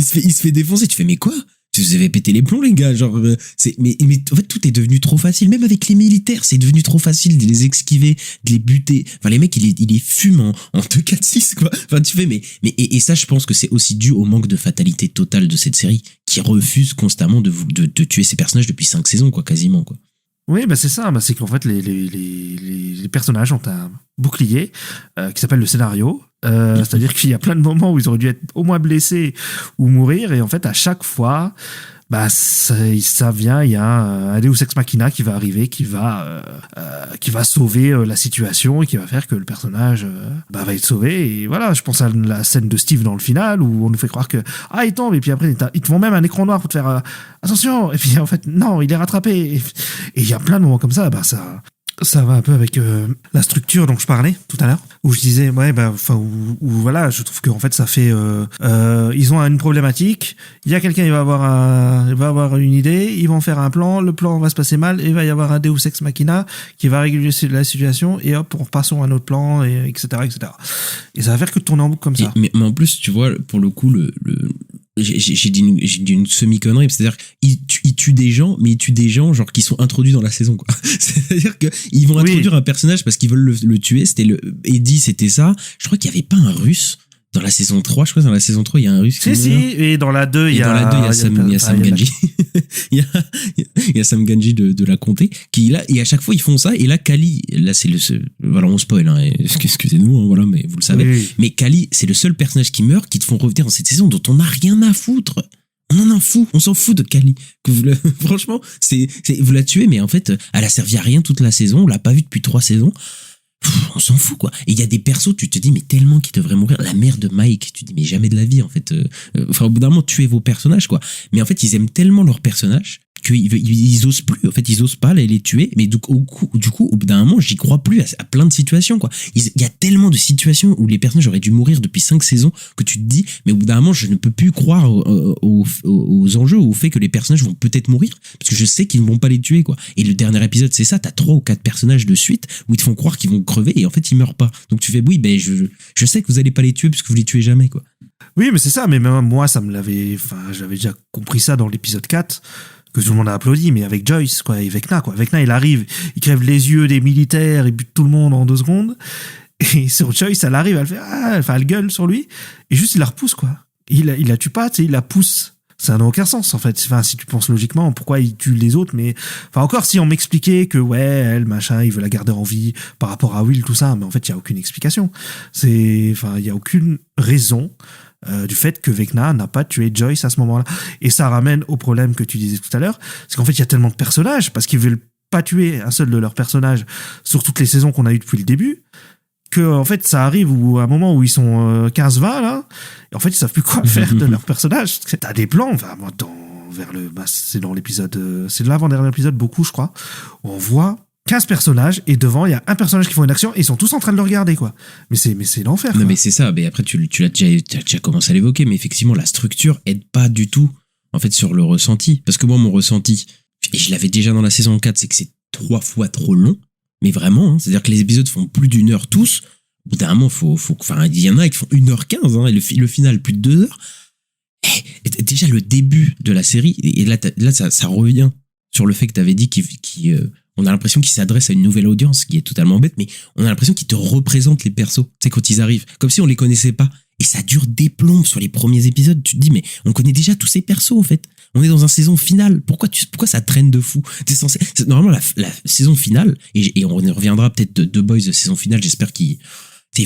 S1: se fait défoncer. Tu fais, mais quoi? Vous avez pété les plombs, les gars. Genre, mais en fait, tout est devenu trop facile. Même avec les militaires, c'est devenu trop facile de les esquiver, de les buter. Enfin, les mecs, ils les fument en 2-4-6, quoi. Enfin, tu fais, et ça, je pense que c'est aussi dû au manque de fatalité totale de cette série, qui refuse constamment de tuer ses personnages depuis 5 saisons, quoi, quasiment, quoi.
S8: Oui, bah c'est ça. Bah c'est qu'en fait, les personnages ont un bouclier qui s'appelle le scénario. C'est-à-dire qu'il y a plein de moments où ils auraient dû être au moins blessés ou mourir. Et en fait, à chaque fois, bah ça vient, il y a un Deus Ex Machina qui va arriver, qui va sauver la situation et qui va faire que le personnage va être sauvé. Et voilà, je pense à la scène de Steve dans le final où on nous fait croire que il tombe, et puis après ils te font même un écran noir pour te faire attention, et puis en fait non, il est rattrapé. Et il y a plein de moments comme ça, bah ça va un peu avec la structure dont je parlais tout à l'heure, où je disais ouais, bah enfin où voilà, je trouve qu'en fait ça fait ils ont une problématique, il y a quelqu'un, il va avoir une idée, ils vont faire un plan, le plan va se passer mal, et il va y avoir un Deus Ex Machina qui va réguler la situation, et hop, on repasse à un autre plan, et etc. Et ça va faire que tourner en boucle comme ça.
S1: Mais en plus, tu vois, pour le coup, j'ai dit une semi-connerie, c'est-à-dire ils tuent des gens, mais ils tuent des gens genre qui sont introduits dans la saison, quoi. C'est-à-dire que ils vont introduire un personnage parce qu'ils veulent le tuer. C'était Eddie, c'était ça. Je crois qu'il y avait pas un Russe dans la saison 3. Je crois que dans la saison 3 il y a un Russe.
S8: Si, et dans la 2 il y a
S1: Sam Ganji. Il y a Sam Ganji de la comté qui là, et à chaque fois ils font ça, et là Kali, là c'est voilà, on spoil, hein, excusez-nous, hein, voilà, mais vous le savez. Oui. Mais Kali, c'est le seul personnage qui meurt, qui te font revenir dans cette saison dont on n'a rien à foutre. On en fout, on s'en fout de Kali. Franchement, vous la tuez, mais en fait, elle a servi à rien toute la saison, on l'a pas vue depuis 3 saisons. on s'en fout, quoi. Et il y a des persos, tu te dis, mais tellement qu'ils devraient mourir. La mère de Mike, tu te dis, mais jamais de la vie, en fait. Enfin, au bout d'un moment, tuez vos personnages, quoi. Mais en fait, ils aiment tellement leurs personnages qu'ils osent plus. En fait, ils osent pas les tuer. Mais du coup, au bout d'un moment, j'y crois plus à plein de situations, quoi. Il y a tellement de situations où les personnages auraient dû mourir depuis 5 saisons que tu te dis, mais au bout d'un moment, je ne peux plus croire aux enjeux, au fait que les personnages vont peut-être mourir. Parce que je sais qu'ils ne vont pas les tuer, quoi. Et le dernier épisode, c'est ça. T'as 3 ou 4 personnages de suite où ils te font croire qu'ils vont crever et en fait, ils meurent pas. Donc tu fais, oui, ben, je sais que vous allez pas les tuer parce que vous les tuez jamais, quoi.
S8: Oui, mais c'est ça. Mais même moi, j'avais déjà compris ça dans l'épisode 4. Que tout le monde a applaudi, mais avec Joyce, quoi, et Vecna, quoi. Vecna, il arrive, il crève les yeux des militaires, il bute tout le monde en 2 secondes. Et sur Joyce, elle arrive, elle gueule sur lui, et juste, il la repousse, quoi. Il la tue pas, tu sais, il la pousse. Ça n'a aucun sens, en fait. Enfin, si tu penses logiquement, pourquoi il tue les autres, mais, enfin, encore si on m'expliquait que, ouais, elle, machin, il veut la garder en vie par rapport à Will, tout ça, mais en fait, il y a aucune explication. Il y a aucune raison du fait que Vecna n'a pas tué Joyce à ce moment-là. Et ça ramène au problème que tu disais tout à l'heure, c'est qu'en fait, il y a tellement de personnages, parce qu'ils veulent pas tuer un seul de leurs personnages sur toutes les saisons qu'on a eues depuis le début, que, en fait, ça arrive à un moment où ils sont 15-20, là, et en fait, ils savent plus quoi faire de leurs personnages. T'as des plans, enfin, moi, c'est dans l'épisode, c'est de l'avant-dernier épisode, beaucoup, je crois, où on voit 15 personnages, et devant, il y a un personnage qui fait une action, et ils sont tous en train de le regarder, quoi. Mais c'est l'enfer, quoi.
S1: Non, mais c'est ça. Mais après, tu l'as déjà commencé à l'évoquer, mais effectivement, la structure aide pas du tout, en fait, sur le ressenti. Parce que moi, mon ressenti, et je l'avais déjà dans la saison 4, c'est que c'est 3 fois trop long. Mais vraiment, hein, c'est-à-dire que les épisodes font plus d'1 heure tous. Au bout d'un moment, enfin, il y en a qui font 1h15, hein, et le final, plus de 2 heures. Et déjà, le début de la série, et là, ça revient sur le fait que t'avais dit on a l'impression qu'ils s'adressent à une nouvelle audience, qui est totalement bête, mais on a l'impression qu'ils te représentent les persos, tu sais, quand ils arrivent, comme si on les connaissait pas. Et ça dure des plombes sur les premiers épisodes. Tu te dis, mais on connaît déjà tous ces persos, en fait. On est dans une saison finale. Pourquoi ça traîne de fou? Normalement, la saison finale, et on reviendra peut-être de The Boys de saison finale, j'espère qu'ils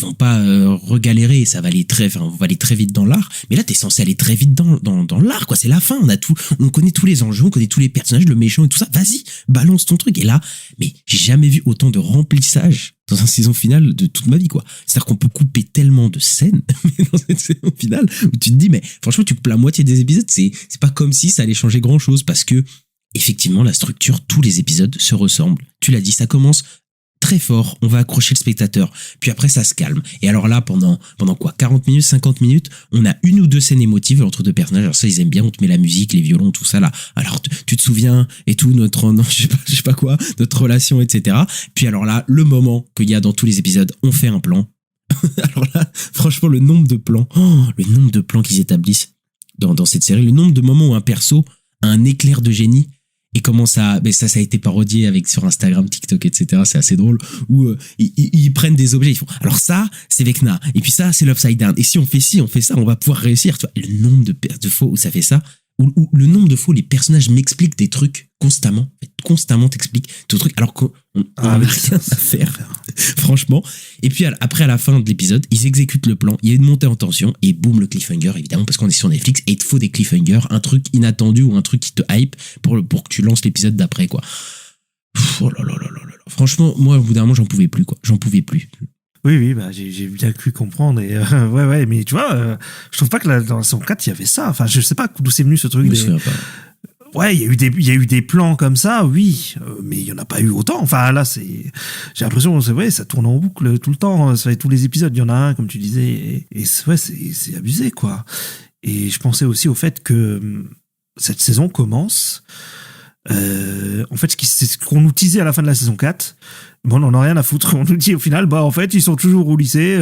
S1: vont pas regalérer, ça va aller on va aller très vite dans l'art. Mais là, t'es censé aller très vite dans l'art, quoi. C'est la fin, on connaît tous les enjeux, on connaît tous les personnages, le méchant et tout ça. Vas-y, balance ton truc. Et là, mais j'ai jamais vu autant de remplissage dans une saison finale de toute ma vie, quoi. C'est-à-dire qu'on peut couper tellement de scènes dans cette saison finale où tu te dis, mais franchement, tu coupes la moitié des épisodes, c'est pas comme si ça allait changer grand-chose, parce que effectivement, la structure, tous les épisodes se ressemblent. Tu l'as dit, ça commence très fort, on va accrocher le spectateur, puis après ça se calme. Et alors là, pendant quoi, 40 minutes, 50 minutes, on a 1 ou 2 scènes émotives entre 2 personnages. Alors ça, ils aiment bien, on te met la musique, les violons, tout ça là. Alors tu te souviens et tout, je sais pas quoi, notre relation, etc. Puis alors là, le moment qu'il y a dans tous les épisodes, on fait un plan. Alors là, franchement, le nombre de plans qu'ils établissent dans cette série, le nombre de moments où un perso a un éclair de génie. Et comment ça a été parodié sur Instagram, TikTok, etc. C'est assez drôle, où ils prennent des objets, ils font, alors ça, c'est Vecna, et puis ça, c'est l'Upside Down, et si on fait ci, on fait ça, on va pouvoir réussir, tu vois. Le nombre de fois où ça fait ça, où le nombre de fois où les personnages m'expliquent des trucs constamment t'expliquent tout truc, alors qu'on n'a rien à faire, franchement. Et puis après, à la fin de l'épisode, ils exécutent le plan, il y a une montée en tension, et boum, le cliffhanger, évidemment, parce qu'on est sur Netflix, et il te faut des cliffhangers, un truc inattendu ou un truc qui te hype pour que tu lances l'épisode d'après, quoi. Oh là là là là là. Franchement, moi, au bout d'un moment, j'en pouvais plus, quoi. J'en pouvais plus.
S8: Oui, bah, j'ai bien cru comprendre, et ouais, mais tu vois, je trouve pas que dans la saison 4, il y avait ça. Enfin, je sais pas d'où c'est venu ce truc. Ouais, il y a eu des plans comme ça, oui, mais il y en a pas eu autant. Enfin, là, j'ai l'impression, c'est vrai, ça tourne en boucle tout le temps. Ça fait tous les épisodes, il y en a un, comme tu disais, et c'est abusé, quoi. Et je pensais aussi au fait que cette saison commence. En fait, c'est ce qu'on nous disait à la fin de la saison 4. Bon, on en a rien à foutre. On nous dit au final, en fait, ils sont toujours au lycée.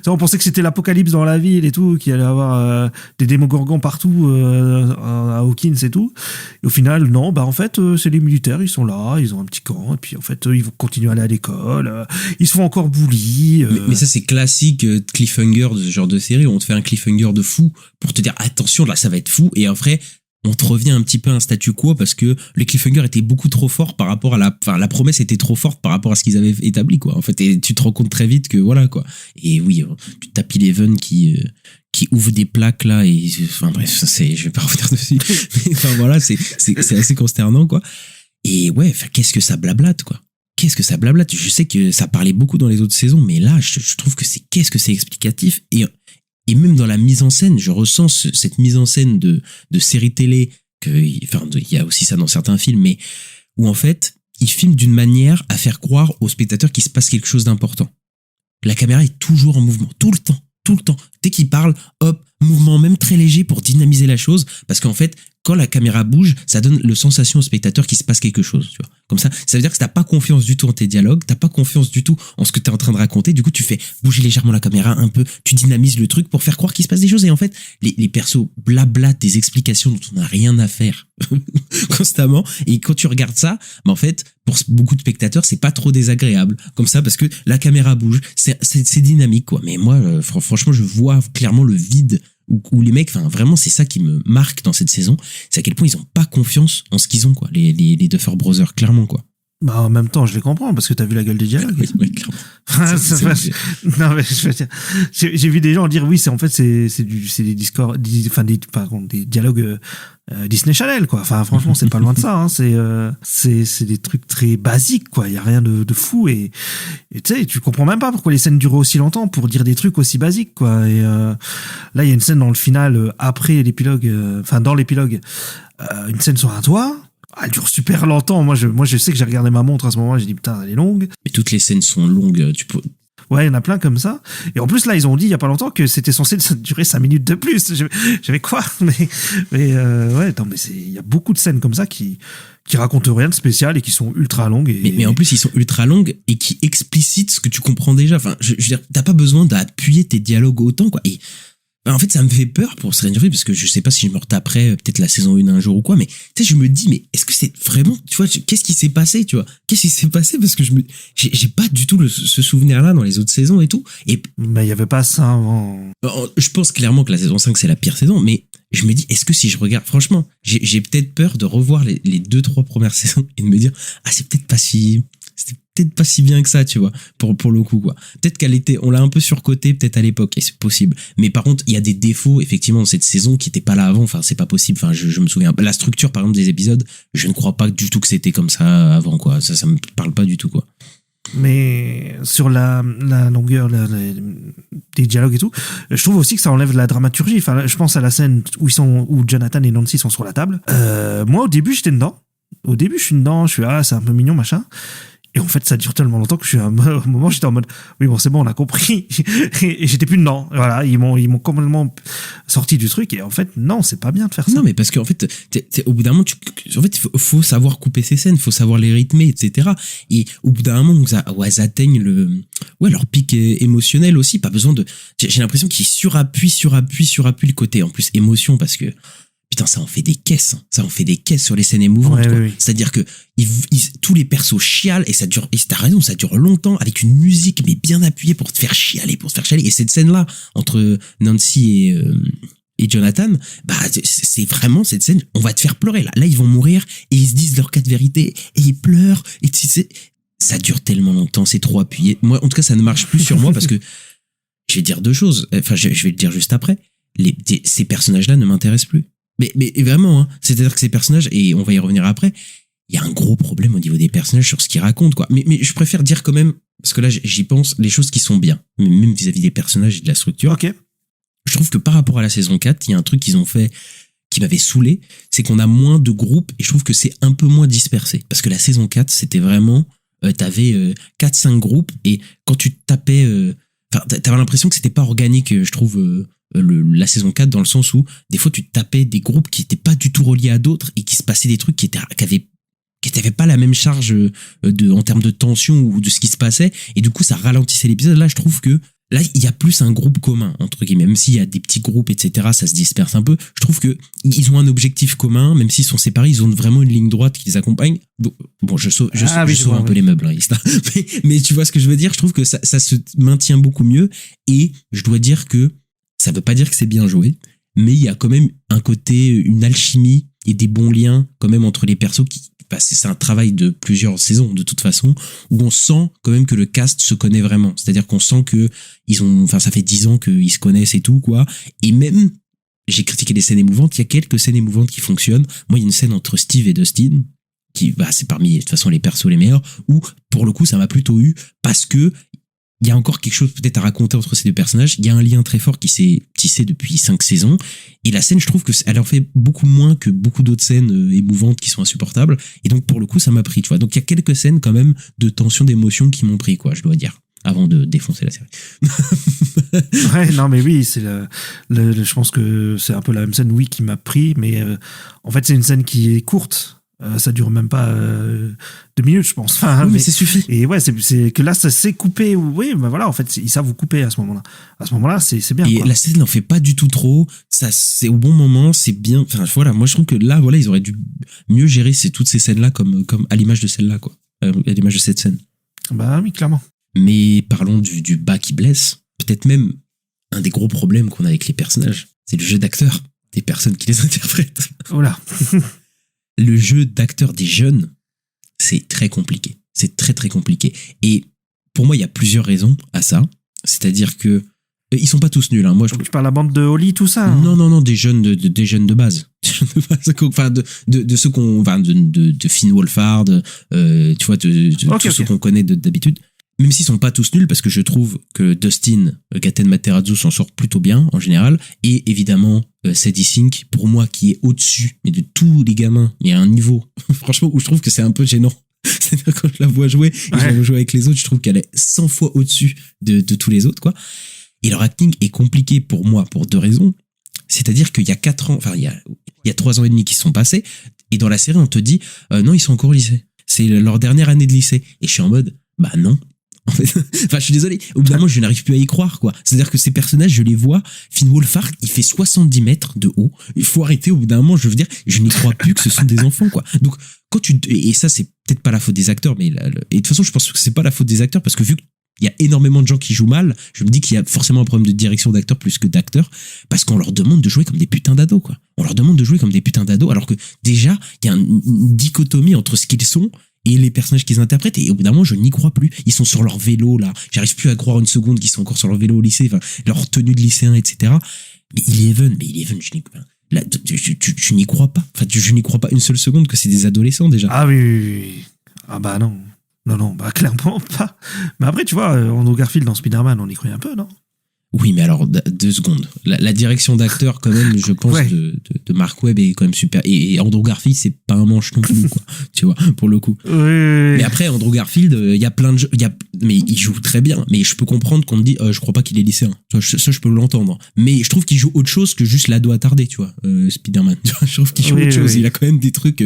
S8: On pensait que c'était l'apocalypse dans la ville et tout, qu'il allait avoir des démogorgons partout à Hawkins et tout. Et au final, non, en fait, c'est les militaires, ils sont là, ils ont un petit camp, et puis en fait, ils vont continuer à aller à l'école. Ils se font encore bully.
S1: Mais ça, c'est classique cliffhanger de ce genre de série. On te fait un cliffhanger de fou pour te dire, attention, là, ça va être fou. Et après, on te revient un petit peu à un statu quo parce que les cliffhangers étaient beaucoup trop forts par rapport à la promesse était trop forte par rapport à ce qu'ils avaient établi, quoi. En fait, et tu te rends compte très vite que voilà, quoi. Et oui, tu tapes Eleven qui ouvre des plaques là, et enfin bref, je vais pas revenir dessus. Mais enfin voilà, c'est assez consternant, quoi. Et ouais, qu'est-ce que ça blablate, quoi. qu'est-ce que ça blablate. Je sais que ça parlait beaucoup dans les autres saisons, mais là, je trouve que qu'est-ce que c'est explicatif. Et même dans la mise en scène, je ressens cette mise en scène de série télé, il y a aussi ça dans certains films, mais où en fait, ils filment d'une manière à faire croire aux spectateurs qu'il se passe quelque chose d'important. La caméra est toujours en mouvement, tout le temps. Dès qu'il parle, hop, mouvement même très léger pour dynamiser la chose, parce qu'en fait, quand la caméra bouge, ça donne le sensation au spectateur qu'il se passe quelque chose, tu vois. Comme ça veut dire que t'as pas confiance du tout en tes dialogues, t'as pas confiance du tout en ce que t'es en train de raconter, du coup tu fais bouger légèrement la caméra un peu, tu dynamises le truc pour faire croire qu'il se passe des choses, et en fait, les persos blablatent des explications dont on n'a rien à faire constamment, et quand tu regardes ça, en fait, pour beaucoup de spectateurs, c'est pas trop désagréable, comme ça, parce que la caméra bouge, c'est dynamique, quoi. Mais moi, franchement, je vois clairement le vide où les mecs, vraiment, c'est ça qui me marque dans cette saison, c'est à quel point ils ont pas confiance en ce qu'ils ont, quoi, les Duffer Brothers, clairement, quoi.
S8: Bah, en même temps, je les comprends, parce que t'as vu la gueule des dialogues.
S1: Oui, clairement.
S8: Non, mais je veux dire, j'ai vu des gens dire, oui, c'est des discours, des dialogues, Disney Channel, quoi. Enfin, franchement, c'est pas loin de ça, hein. C'est des trucs très basiques, quoi. Il y a rien de fou, et tu sais, tu comprends même pas pourquoi les scènes durent aussi longtemps pour dire des trucs aussi basiques, quoi. Et, là, il y a une scène dans le final, après l'épilogue, dans l'épilogue, une scène sur un toit. Elle dure super longtemps. Moi, je sais que j'ai regardé ma montre à ce moment-là. J'ai dit, putain, elle est longue.
S1: Mais toutes les scènes sont longues.
S8: Ouais, il y en a plein comme ça. Et en plus, là, ils ont dit, il y a pas longtemps, que c'était censé durer 5 minutes de plus. J'avais quoi? Ouais, non, mais il y a beaucoup de scènes comme ça qui racontent rien de spécial et qui sont ultra longues.
S1: Mais en plus, ils sont ultra longues et qui explicitent ce que tu comprends déjà. Enfin, je veux dire, t'as pas besoin d'appuyer tes dialogues autant, quoi. Et, en fait, ça me fait peur pour Stranger Things, parce que je sais pas si je me retaperai peut-être la saison 1 un jour ou quoi, mais tu sais, je me dis, mais est-ce que c'est vraiment, tu vois, qu'est-ce qui s'est passé, tu vois? Qu'est-ce qui s'est passé? Parce que j'ai pas du tout ce souvenir-là dans les autres saisons et tout.
S8: Mais il y avait pas ça avant.
S1: Je pense clairement que la saison 5, c'est la pire saison, mais je me dis, est-ce que si je regarde, franchement, j'ai peut-être peur de revoir les 2-3 premières saisons et de me dire, c'était peut-être pas si bien que ça, tu vois, pour le coup, quoi. Peut-être on l'a un peu surcoté, peut-être à l'époque, et c'est possible. Mais par contre, il y a des défauts, effectivement, dans cette saison qui étaient pas là avant. Enfin, c'est pas possible. Enfin, je me souviens. La structure, par exemple, des épisodes, je ne crois pas du tout que c'était comme ça avant, quoi. Ça me parle pas du tout, quoi.
S8: Mais sur la longueur des dialogues et tout, je trouve aussi que ça enlève de la dramaturgie. Enfin, je pense à la scène où Jonathan et Nancy sont sur la table. Moi, au début, j'étais dedans. Au début, je suis dedans. Je suis, c'est un peu mignon, machin. Et en fait, ça dure tellement longtemps que au moment, j'étais en mode, oui, bon, c'est bon, on a compris. et j'étais plus dedans. Voilà, ils m'ont complètement sorti du truc. Et en fait, non, c'est pas bien de faire ça.
S1: Non, mais parce qu'en fait, au bout d'un moment, en fait, faut savoir couper ces scènes, faut savoir les rythmer, etc. Et au bout d'un moment, elles atteignent leur pic émotionnel aussi. Pas besoin j'ai l'impression qu'ils surappuient le côté, en plus, émotion, parce que, putain, ça en fait des caisses. Ça en fait des caisses sur les scènes émouvantes, quoi.
S8: Oui.
S1: C'est-à-dire que tous les persos chialent, et t'as raison, ça dure longtemps, avec une musique, mais bien appuyée pour te faire chialer. Et cette scène-là, entre Nancy et Jonathan, c'est vraiment cette scène, on va te faire pleurer, là. Là, ils vont mourir, et ils se disent leur cas de vérité, et ils pleurent, et ça dure tellement longtemps, c'est trop appuyé. Moi, en tout cas, ça ne marche plus sur moi, parce que, je vais dire deux choses. Enfin, je vais le dire juste après. Ces personnages-là ne m'intéressent plus. Mais vraiment, hein. C'est-à-dire que ces personnages, et on va y revenir après, il y a un gros problème au niveau des personnages sur ce qu'ils racontent, quoi. Mais je préfère dire quand même, parce que là, j'y pense, les choses qui sont bien, même vis-à-vis des personnages et de la structure.
S8: Ok.
S1: Je trouve que par rapport à la saison 4, il y a un truc qu'ils ont fait qui m'avait saoulé, c'est qu'on a moins de groupes, et je trouve que c'est un peu moins dispersé. Parce que la saison 4, c'était vraiment, t'avais 4-5 groupes, et quand tu tapais, t'avais l'impression que c'était pas organique, je trouve, la saison 4, dans le sens où des fois tu tapais des groupes qui étaient pas du tout reliés à d'autres, et qui se passaient des trucs qui avaient pas la même charge en termes de tension ou de ce qui se passait, et du coup ça ralentissait l'épisode. Là, je trouve que là il y a plus un groupe commun, entre guillemets, même s'il y a des petits groupes, etc., ça se disperse un peu. Je trouve que ils ont un objectif commun, même s'ils sont séparés, ils ont vraiment une ligne droite qui les accompagne. Bon, je sauve un peu les meubles, hein, mais tu vois ce que je veux dire. Je trouve que ça se maintient beaucoup mieux, et je dois dire que ça veut pas dire que c'est bien joué, mais il y a quand même un côté, une alchimie et des bons liens quand même entre les persos c'est un travail de plusieurs saisons de toute façon, où on sent quand même que le cast se connaît vraiment. C'est-à-dire qu'on sent que ça fait 10 ans qu'ils se connaissent et tout, quoi. Et même, j'ai critiqué des scènes émouvantes, il y a quelques scènes émouvantes qui fonctionnent. Moi, il y a une scène entre Steve et Dustin. c'est parmi de toute façon les persos les meilleurs, où pour le coup ça m'a plutôt eu parce que il y a encore quelque chose peut-être à raconter entre ces deux personnages. Il y a un lien très fort qui s'est tissé depuis 5 saisons. Et la scène, je trouve que elle en fait beaucoup moins que beaucoup d'autres scènes émouvantes qui sont insupportables. Et donc, pour le coup, ça m'a pris, tu vois. Donc, il y a quelques scènes quand même de tension, d'émotion qui m'ont pris, quoi, je dois dire, avant de défoncer la série.
S8: Ouais, non, mais oui, c'est je pense que c'est un peu la même scène, oui, qui m'a pris. Mais en fait, c'est une scène qui est courte. Ça dure même pas 2 minutes, je pense. Enfin,
S1: oui, mais c'est suffit.
S8: Et ouais, c'est que là, ça s'est coupé. Oui, ben voilà, en fait, ils savent vous couper à ce moment-là. À ce moment-là, c'est bien.
S1: Et
S8: quoi.
S1: la scène n'en fait pas du tout trop. Ça, c'est au bon moment, c'est bien. Enfin, voilà, moi, je trouve que là, voilà, ils auraient dû mieux gérer toutes ces scènes-là comme à l'image de celle-là, quoi. À l'image de cette scène.
S8: Bah oui, clairement.
S1: Mais parlons du bas qui blesse. Peut-être même un des gros problèmes qu'on a avec les personnages. C'est le jeu d'acteurs, des personnes qui les interprètent.
S8: Oh là.
S1: Le jeu d'acteurs des jeunes, c'est très compliqué. C'est très très compliqué. Et pour moi, il y a plusieurs raisons à ça. C'est-à-dire que ils sont pas tous nuls. Hein. Moi,
S8: tu parles de la bande de Holly, tout ça.
S1: Non, des jeunes des jeunes de base. Enfin, de ceux qu'on, enfin, de Finn Wolfhard, tu vois, tous ceux qu'on connaît d'habitude. Même s'ils sont pas tous nuls, parce que je trouve que Dustin Gaten Materazzo s'en sort plutôt bien en général, et évidemment Sadie Sink, pour moi, qui est au-dessus, mais de tous les gamins, mais à un niveau, franchement, où je trouve que c'est un peu gênant. C'est-à-dire quand je la vois jouer, et je la vois jouer avec les autres, je trouve qu'elle est 100 fois au-dessus de tous les autres, quoi. Et leur acting est compliqué pour moi pour 2 raisons. C'est-à-dire qu'il y a 4 ans, enfin il y a 3 ans et demi qui se sont passés, et dans la série on te dit non, ils sont encore au lycée. C'est leur dernière année de lycée. Et je suis en mode bah non. En fait, enfin, je suis désolé. Au bout d'un moment, je n'arrive plus à y croire, quoi. C'est-à-dire que ces personnages, je les vois. Finn Wolfhard, il fait 70 mètres de haut. Il faut arrêter. Au bout d'un moment, je veux dire, je n'y crois plus que ce sont des enfants, quoi. Donc, et ça, c'est peut-être pas la faute des acteurs, mais et de toute façon, je pense que c'est pas la faute des acteurs parce que vu qu'il y a énormément de gens qui jouent mal, je me dis qu'il y a forcément un problème de direction d'acteurs plus que d'acteurs parce qu'on leur demande de jouer comme des putains d'ados, quoi. On leur demande de jouer comme des putains d'ados alors que déjà, il y a une dichotomie entre ce qu'ils sont et les personnages qu'ils interprètent, et au bout d'un moment je n'y crois plus. Ils sont sur leur vélo là, j'arrive plus à croire une seconde qu'ils sont encore sur leur vélo au lycée, enfin leur tenue de lycéen, etc. Mais Eleven, je n'y crois pas. Enfin, je n'y crois pas une seule seconde que c'est des adolescents déjà.
S8: Ah oui. Ah bah non, bah clairement pas. Mais après, tu vois, Andrew Garfield dans Spider-Man, on y croyait un peu, non?
S1: Oui, mais alors 2 secondes. La direction d'acteur, quand même, je pense, de Mark Webb est quand même super. Et Andrew Garfield, c'est pas un manche non plus, quoi. Tu vois, pour le coup.
S8: Oui.
S1: Mais après, Andrew Garfield, il y a plein de jeux, mais il joue très bien. Mais je peux comprendre qu'on me dit, je crois pas qu'il est lycéen. Tu vois, ça, je peux l'entendre. Mais je trouve qu'il joue autre chose que juste l'ado attardé, tu vois, Spider-Man. Tu vois, je trouve qu'il joue autre chose. Il a quand même des trucs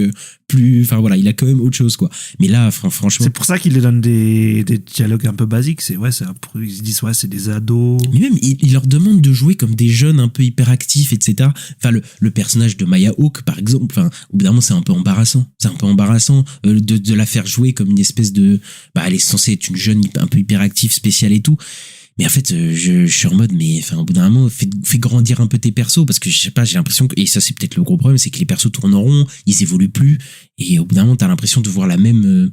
S1: enfin voilà, il a quand même autre chose, quoi. Mais là, franchement.
S8: C'est pour ça qu'il les donne des dialogues un peu basiques. Ils se disent, c'est des ados.
S1: Mais même, il leur demande de jouer comme des jeunes un peu hyperactifs, etc. Enfin, le personnage de Maya Hawke, par exemple, enfin, au bout d'un moment, c'est un peu embarrassant. De la faire jouer comme une espèce de, elle est censée être une jeune un peu hyperactive, spéciale et tout. Mais en fait, je suis en mode, mais enfin, au bout d'un moment, fais grandir un peu tes persos, parce que je sais pas, j'ai l'impression que, et ça c'est peut-être le gros problème, c'est que les persos tournent en rond, ils évoluent plus, et au bout d'un moment, t'as l'impression de voir la même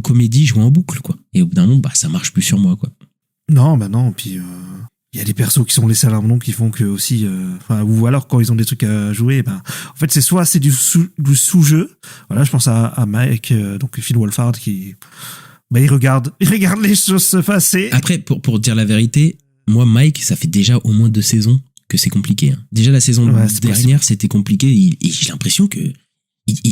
S1: comédie jouer en boucle, quoi. Et au bout d'un moment, ça marche plus sur moi, quoi.
S8: Non, puis il y a des persos qui sont laissés à l'abandon qui font que aussi, ou alors quand ils ont des trucs à jouer, en fait, c'est du sous-jeu. Voilà, je pense à Mike, donc Finn Wolfhard qui, il regarde les choses se passer.
S1: Après, pour dire la vérité, moi, Mike, ça fait déjà au moins 2 saisons que c'est compliqué. Hein. Déjà, la saison dernière, c'était compliqué, et j'ai l'impression que,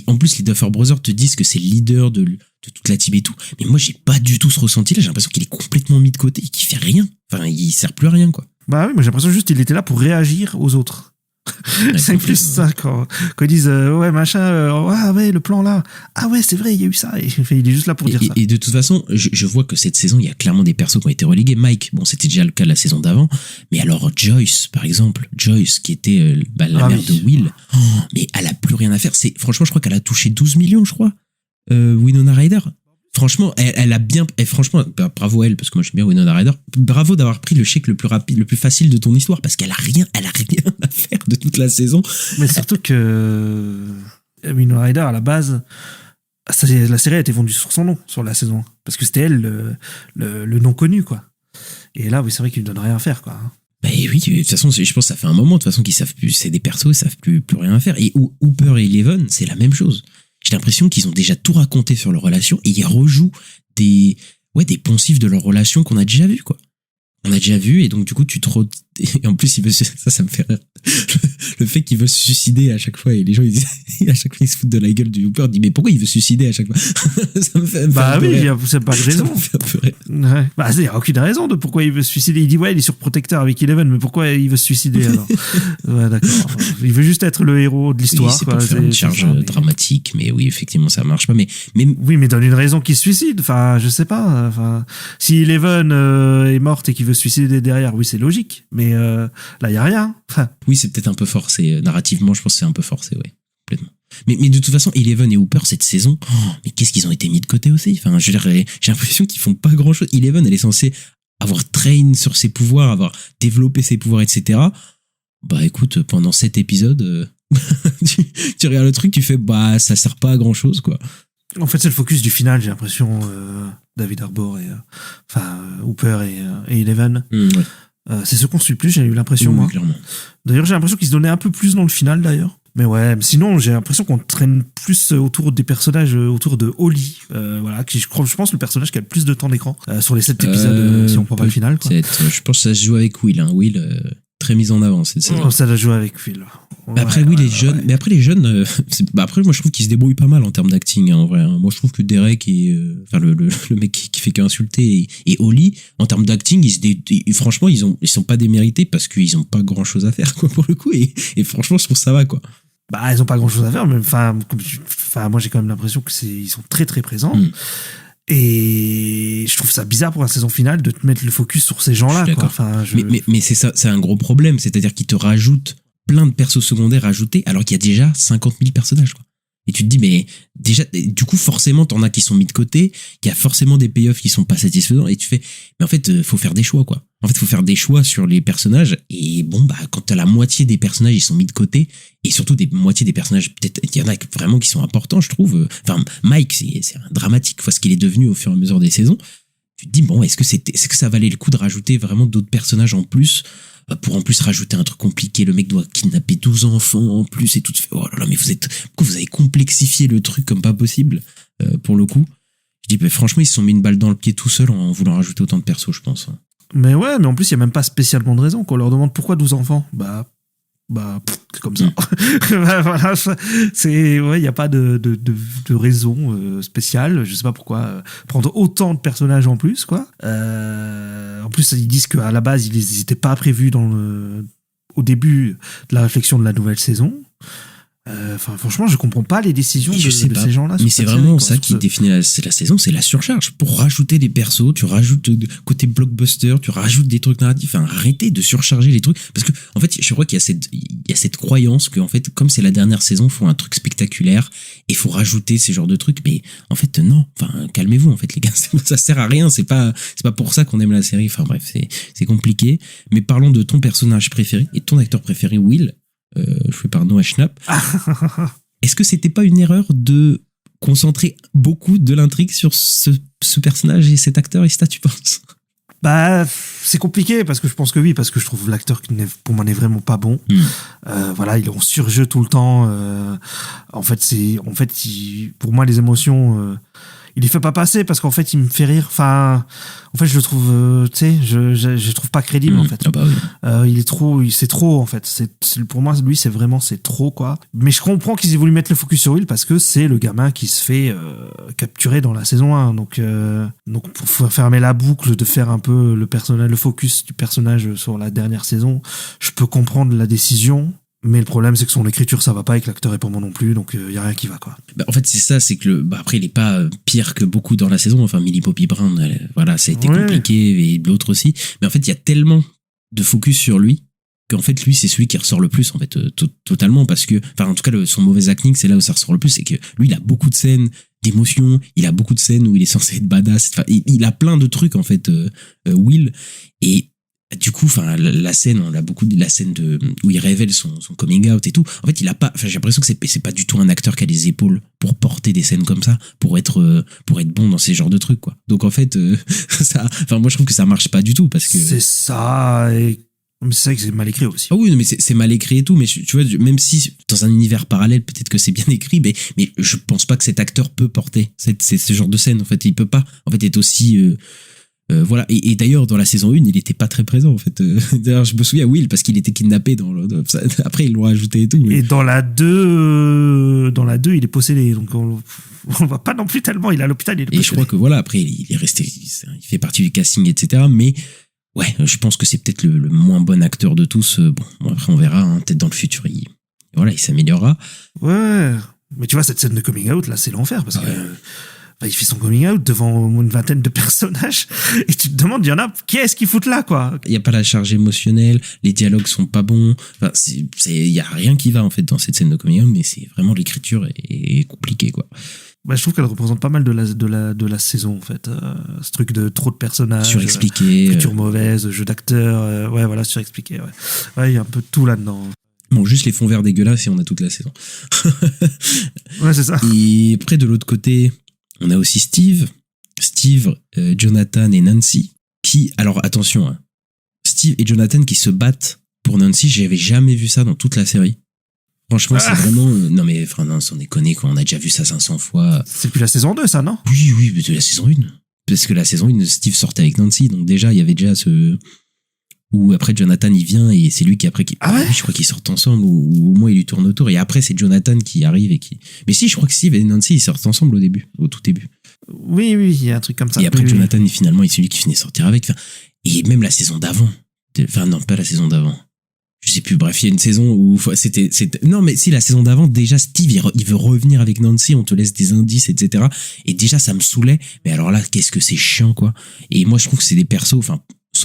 S1: en plus, les Duffer Brothers te disent que c'est le leader de toute la team et tout. Mais moi, j'ai pas du tout ce ressenti-là. J'ai l'impression qu'il est complètement mis de côté et qu'il fait rien. Enfin, il sert plus à rien, quoi.
S8: Bah oui, moi j'ai l'impression juste qu'il était là pour réagir aux autres. Ouais, c'est plus ça, quand ils disent le plan là, c'est vrai, il y a eu ça, et il est juste là pour dire ça.
S1: Et de toute façon, je vois que cette saison, il y a clairement des persos qui ont été relégués. Mike, bon, c'était déjà le cas de la saison d'avant, mais alors Joyce, par exemple, qui était la mère de Will, mais elle a plus rien à faire. Franchement, je crois qu'elle a touché 12 millions, je crois, Winona Ryder. Franchement, elle a bien, franchement, bravo à elle, parce que moi j'aime bien Winona Ryder. Bravo d'avoir pris le chèque le plus rapide, le plus facile de ton histoire, parce qu'elle a rien à faire de toute la saison.
S8: Mais surtout que Winona Ryder, à la base, la série a été vendue sur son nom, sur la saison 1. Parce que c'était elle, le non connu, quoi. Et là, oui, c'est vrai qu'ils ne donnent rien à faire, quoi.
S1: Bah oui, de toute façon, je pense que ça fait un moment, de toute façon, qu'ils savent plus, c'est des persos, ils savent plus rien à faire. Et Hooper et Eleven, c'est la même chose. j'ai l'impression qu'ils ont déjà tout raconté sur leur relation et ils rejouent des poncifs de leur relation qu'on a déjà vu, quoi. On a déjà vu, et donc du coup et en plus ça me fait rire. Le fait qu'il veut se suicider à chaque fois, et les gens ils disent, à chaque fois ils se foutent de la gueule du Hooper, dit mais pourquoi il veut se suicider à chaque fois? Ça me fait
S8: bah oui,
S1: rire.
S8: c'est pas de raison.
S1: Ça me fait un peu rire.
S8: Ouais. Bah il y a aucune raison de pourquoi il veut se suicider. Il dit ouais, il est surprotecteur avec Eleven, mais pourquoi il veut se suicider alors? Ouais, d'accord. Il veut juste être le héros de l'histoire.
S1: Oui, c'est pour faire une charge dramatique, mais oui, effectivement, ça marche pas. Mais
S8: oui, mais donne une raison qu'il se suicide. Enfin, je sais pas. Enfin, si Eleven est morte et qu'il veut se suicider derrière, oui, c'est logique. Mais là, il y a rien. Enfin,
S1: oui, c'est peut-être un peu forcé. Narrativement, je pense que c'est un peu forcé, oui, complètement. Mais de toute façon, Eleven et Hooper, cette saison, mais qu'est-ce qu'ils ont été mis de côté aussi? Enfin, je veux dire, j'ai l'impression qu'ils font pas grand-chose. Eleven, elle est censée avoir train sur ses pouvoirs, avoir développé ses pouvoirs, etc. Bah écoute, pendant 7 épisodes, tu regardes le truc, tu fais bah ça sert pas à grand-chose, quoi.
S8: En fait, c'est le focus du final, j'ai l'impression. David Harbour et Hooper et Eleven.
S1: Ouais.
S8: C'est ce qu'on suit le plus, j'ai eu l'impression, moi.
S1: Clairement.
S8: D'ailleurs, j'ai l'impression qu'ils se donnaient un peu plus dans le final, d'ailleurs. Mais ouais, sinon, j'ai l'impression qu'on traîne plus autour des personnages, autour de Holly. Voilà, qui je pense le personnage qui a le plus de temps d'écran sur les 7 épisodes, si on prend pas le final, quoi.
S1: Je pense que ça se joue avec Will. Hein. Will, très mise en avant cette saison.
S8: Ça doit jouer avec Will.
S1: Ouais, après, oui, les jeunes. Ouais. Mais après, les jeunes, après, moi, je trouve qu'ils se débrouillent pas mal en termes d'acting, hein, en vrai. Moi, je trouve que Derek et, le mec qui fait qu'insulter et Holly, en termes d'acting, franchement, ils sont pas démérités parce qu'ils ont pas grand chose à faire, quoi, pour le coup. Et franchement, je trouve ça va, quoi.
S8: Bah, ils ont pas grand chose à faire, mais moi, j'ai quand même l'impression que ils sont très, très présents. Et je trouve ça bizarre pour la saison finale de te mettre le focus sur ces gens-là, quoi. Enfin,
S1: mais c'est ça, c'est un gros problème. C'est-à-dire qu'ils te rajoutent plein de persos secondaires ajoutés alors qu'il y a déjà 50 000 personnages, quoi. Et tu te dis, mais déjà, du coup, forcément, t'en as qui sont mis de côté, qu'il y a forcément des payoffs qui sont pas satisfaisants, et tu fais, mais en fait, faut faire des choix, quoi. En fait, faut faire des choix sur les personnages, et bon, bah, quand t'as la moitié des personnages, ils sont mis de côté, et surtout moitié des personnages, peut-être, il y en a vraiment qui sont importants, je trouve. Enfin, Mike, c'est un dramatique, ce qu'il est devenu au fur et à mesure des saisons. Tu te dis, bon, est-ce que ça valait le coup de rajouter vraiment d'autres personnages en plus, pour en plus rajouter un truc compliqué? Le mec doit kidnapper 12 enfants en plus et tout. Oh là là, mais pourquoi vous avez complexifié le truc comme pas possible, pour le coup? Je dis, bah, franchement, ils se sont mis une balle dans le pied tout seuls en voulant rajouter autant de persos, je pense.
S8: Mais ouais, mais en plus, il y a même pas spécialement de raison. Qu'on leur demande pourquoi 12 enfants. C'est comme ça. Voilà, il y a pas de raison spéciale. Je sais pas pourquoi prendre autant de personnages en plus, quoi. En plus, ils disent qu'à la base, ils étaient pas prévus au début de la réflexion de la nouvelle saison. Franchement, je comprends pas les décisions de ces gens-là.
S1: Mais c'est vraiment ça qui définit la saison, c'est la surcharge. Pour rajouter des persos, tu rajoutes côté blockbuster, tu rajoutes des trucs narratifs. Enfin, arrêtez de surcharger les trucs. Parce que, en fait, je crois qu'il y a cette croyance que, en fait, comme c'est la dernière saison, faut un truc spectaculaire et faut rajouter ces genres de trucs. Mais, en fait, non. Enfin, calmez-vous, en fait, les gars. Ça sert à rien. C'est pas pour ça qu'on aime la série. Enfin, bref, c'est compliqué. Mais parlons de ton personnage préféré et ton acteur préféré, Will. Joué par Noah Schnapp. Est-ce que c'était pas une erreur de concentrer beaucoup de l'intrigue sur ce personnage et cet acteur, et ça, tu penses?
S8: Bah, c'est compliqué parce que je pense que oui, parce que je trouve l'acteur qui pour moi n'est vraiment pas bon. Voilà, il est en surjeu tout le temps. Pour moi, les émotions, il les fait pas passer parce qu'en fait, il me fait rire. Enfin, en fait, je le trouve, je trouve pas crédible, en fait.
S1: Ah bah oui.
S8: C'est trop, en fait. Pour moi, lui, c'est trop, quoi. Mais je comprends qu'ils aient voulu mettre le focus sur Will parce que c'est le gamin qui se fait capturer dans la saison 1. Donc pour fermer la boucle, de faire un peu le focus du personnage sur la dernière saison, je peux comprendre la décision. Mais le problème, c'est que son écriture, ça va pas et que l'acteur est pas bon non plus, donc y a rien qui va, quoi.
S1: Bah, en fait, c'est ça, c'est que après, il est pas pire que beaucoup dans la saison. Enfin, Millie Bobby Brown, voilà, ça a été compliqué, et l'autre aussi. Mais en fait, il y a tellement de focus sur lui qu'en fait, lui, c'est celui qui ressort le plus, en fait, totalement, parce que, enfin, en tout cas, son mauvais acting, c'est là où ça ressort le plus, c'est que lui, il a beaucoup de scènes d'émotion, il a beaucoup de scènes où il est censé être badass. Enfin, il a plein de trucs, en fait, Will, et du coup, enfin, la scène, on a beaucoup de la scène où il révèle son coming out et tout. En fait, j'ai l'impression que c'est pas du tout un acteur qui a les épaules pour porter des scènes comme ça, pour être bon dans ces genres de trucs, quoi. Donc en fait, moi je trouve que ça marche pas du tout parce que
S8: c'est ça. Et Mais c'est vrai que c'est mal écrit aussi.
S1: Ah oui, mais c'est mal écrit et tout, mais tu vois, même si dans un univers parallèle, peut-être que c'est bien écrit, mais je pense pas que cet acteur peut porter ce genre de scène. En fait, il peut pas. En fait, être aussi voilà. Et d'ailleurs, dans la saison 1, il était pas très présent. En fait, d'ailleurs, je me souviens Will parce qu'il était kidnappé après ils l'ont rajouté et tout.
S8: Et dans la 2, il est possédé, donc on voit pas non plus tellement. Il est à l'hôpital, il est possédé.
S1: Et je crois que voilà, après il est resté, il fait partie du casting, etc. Mais ouais, je pense que c'est peut-être le moins bon acteur de tous. Bon, après on verra, hein, peut-être dans le futur, il s'améliorera.
S8: Ouais, mais tu vois, cette scène de coming out, là, c'est l'enfer, parce que il fait son coming out devant une vingtaine de personnages, et tu te demandes, il y en a, qui est-ce qu'ils foutent là, quoi?
S1: Il y a pas la charge émotionnelle, les dialogues sont pas bons, enfin, il y a rien qui va, en fait, dans cette scène de coming out, mais c'est vraiment l'écriture est compliquée, quoi.
S8: Bah, je trouve qu'elle représente pas mal de la saison, en fait. Ce truc de trop de personnages.
S1: Surexpliqué.
S8: Écriture mauvaise, jeu d'acteur, ouais, voilà, surexpliqué, ouais. Ouais, il y a un peu de tout là-dedans.
S1: Bon, juste les fonds verts dégueulasses et on a toute la saison.
S8: Ouais, c'est ça.
S1: Et après, de l'autre côté, on a aussi Steve, Jonathan et Nancy, qui, alors attention, hein, Steve et Jonathan qui se battent pour Nancy, j'avais jamais vu ça dans toute la série. Franchement, c'est vraiment... non mais, non, sans déconner, quoi, on a déjà vu ça 500 fois.
S8: C'est depuis la saison 2, ça, non?
S1: Oui, mais de la saison 1. Parce que la saison 1, Steve sortait avec Nancy, donc déjà, il y avait déjà ce... Où après Jonathan il vient et c'est lui qui après qui je crois qu'ils sortent ensemble ou au moins il lui tourne autour et après c'est Jonathan qui arrive et qui mais si je crois que Steve et Nancy ils sortent ensemble au tout début.
S8: Oui, il y a un truc comme ça.
S1: Et après
S8: oui,
S1: Jonathan finalement c'est lui qui finit sortir avec, et même la saison d'avant, non pas la saison d'avant, je sais plus, bref il y a une saison où c'était non mais si, la saison d'avant déjà Steve il veut revenir avec Nancy, on te laisse des indices etc, et déjà ça me saoulait, mais alors là qu'est-ce que c'est chiant quoi. Et moi je trouve que c'est des persos, enfin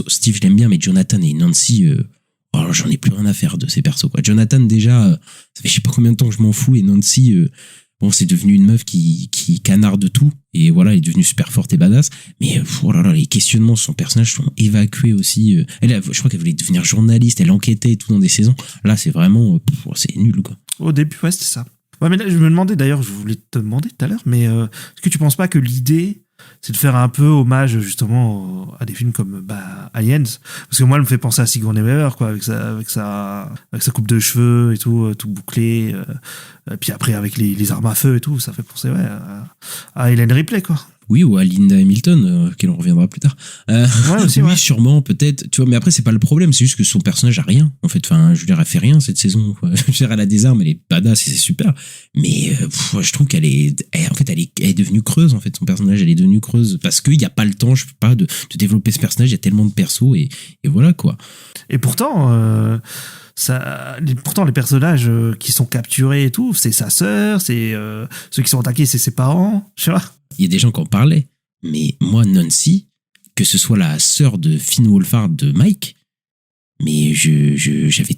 S1: Steve je l'aime bien, mais Jonathan et Nancy alors j'en ai plus rien à faire de ces persos quoi. Jonathan déjà ça fait je sais pas combien de temps que je m'en fous, et Nancy bon c'est devenu une meuf qui canarde tout et voilà elle est devenue super forte et badass, mais oh là là, les questionnements sur son personnage sont évacués aussi. Je crois qu'elle voulait devenir journaliste, elle enquêtait et tout dans des saisons, là c'est vraiment c'est nul quoi.
S8: Au début ouais c'était ça. Ouais, mais là je me demandais d'ailleurs, je voulais te demander tout à l'heure, mais est-ce que tu penses pas que l'idée c'est de faire un peu hommage justement à des films comme Aliens, parce que moi elle me fait penser à Sigourney Weaver quoi, avec sa coupe de cheveux et tout bouclé, puis après avec les armes à feu et tout, ça fait penser à Ellen Ripley quoi.
S1: Oui, ou à Linda Hamilton, qu'elle en reviendra plus tard.
S8: Ouais, aussi,
S1: oui, sûrement, peut-être. Tu vois, mais après, c'est pas le problème. C'est juste que son personnage a rien. En fait, je veux dire, elle fait rien cette saison. Quoi. Je veux dire, elle a des armes, elle est badass et c'est super. Mais je trouve qu'elle est devenue creuse. En fait, son personnage, elle est devenue creuse parce qu'il y a pas le temps, je peux pas de développer ce personnage. Il y a tellement de persos et voilà quoi.
S8: Et pourtant. Pourtant les personnages qui sont capturés et tout, c'est sa sœur, c'est ceux qui sont attaqués, c'est ses parents, tu vois.
S1: Il y a des gens qui en parlaient, mais moi Nancy, que ce soit la sœur de Finn Wolfhard de Mike, mais j'avais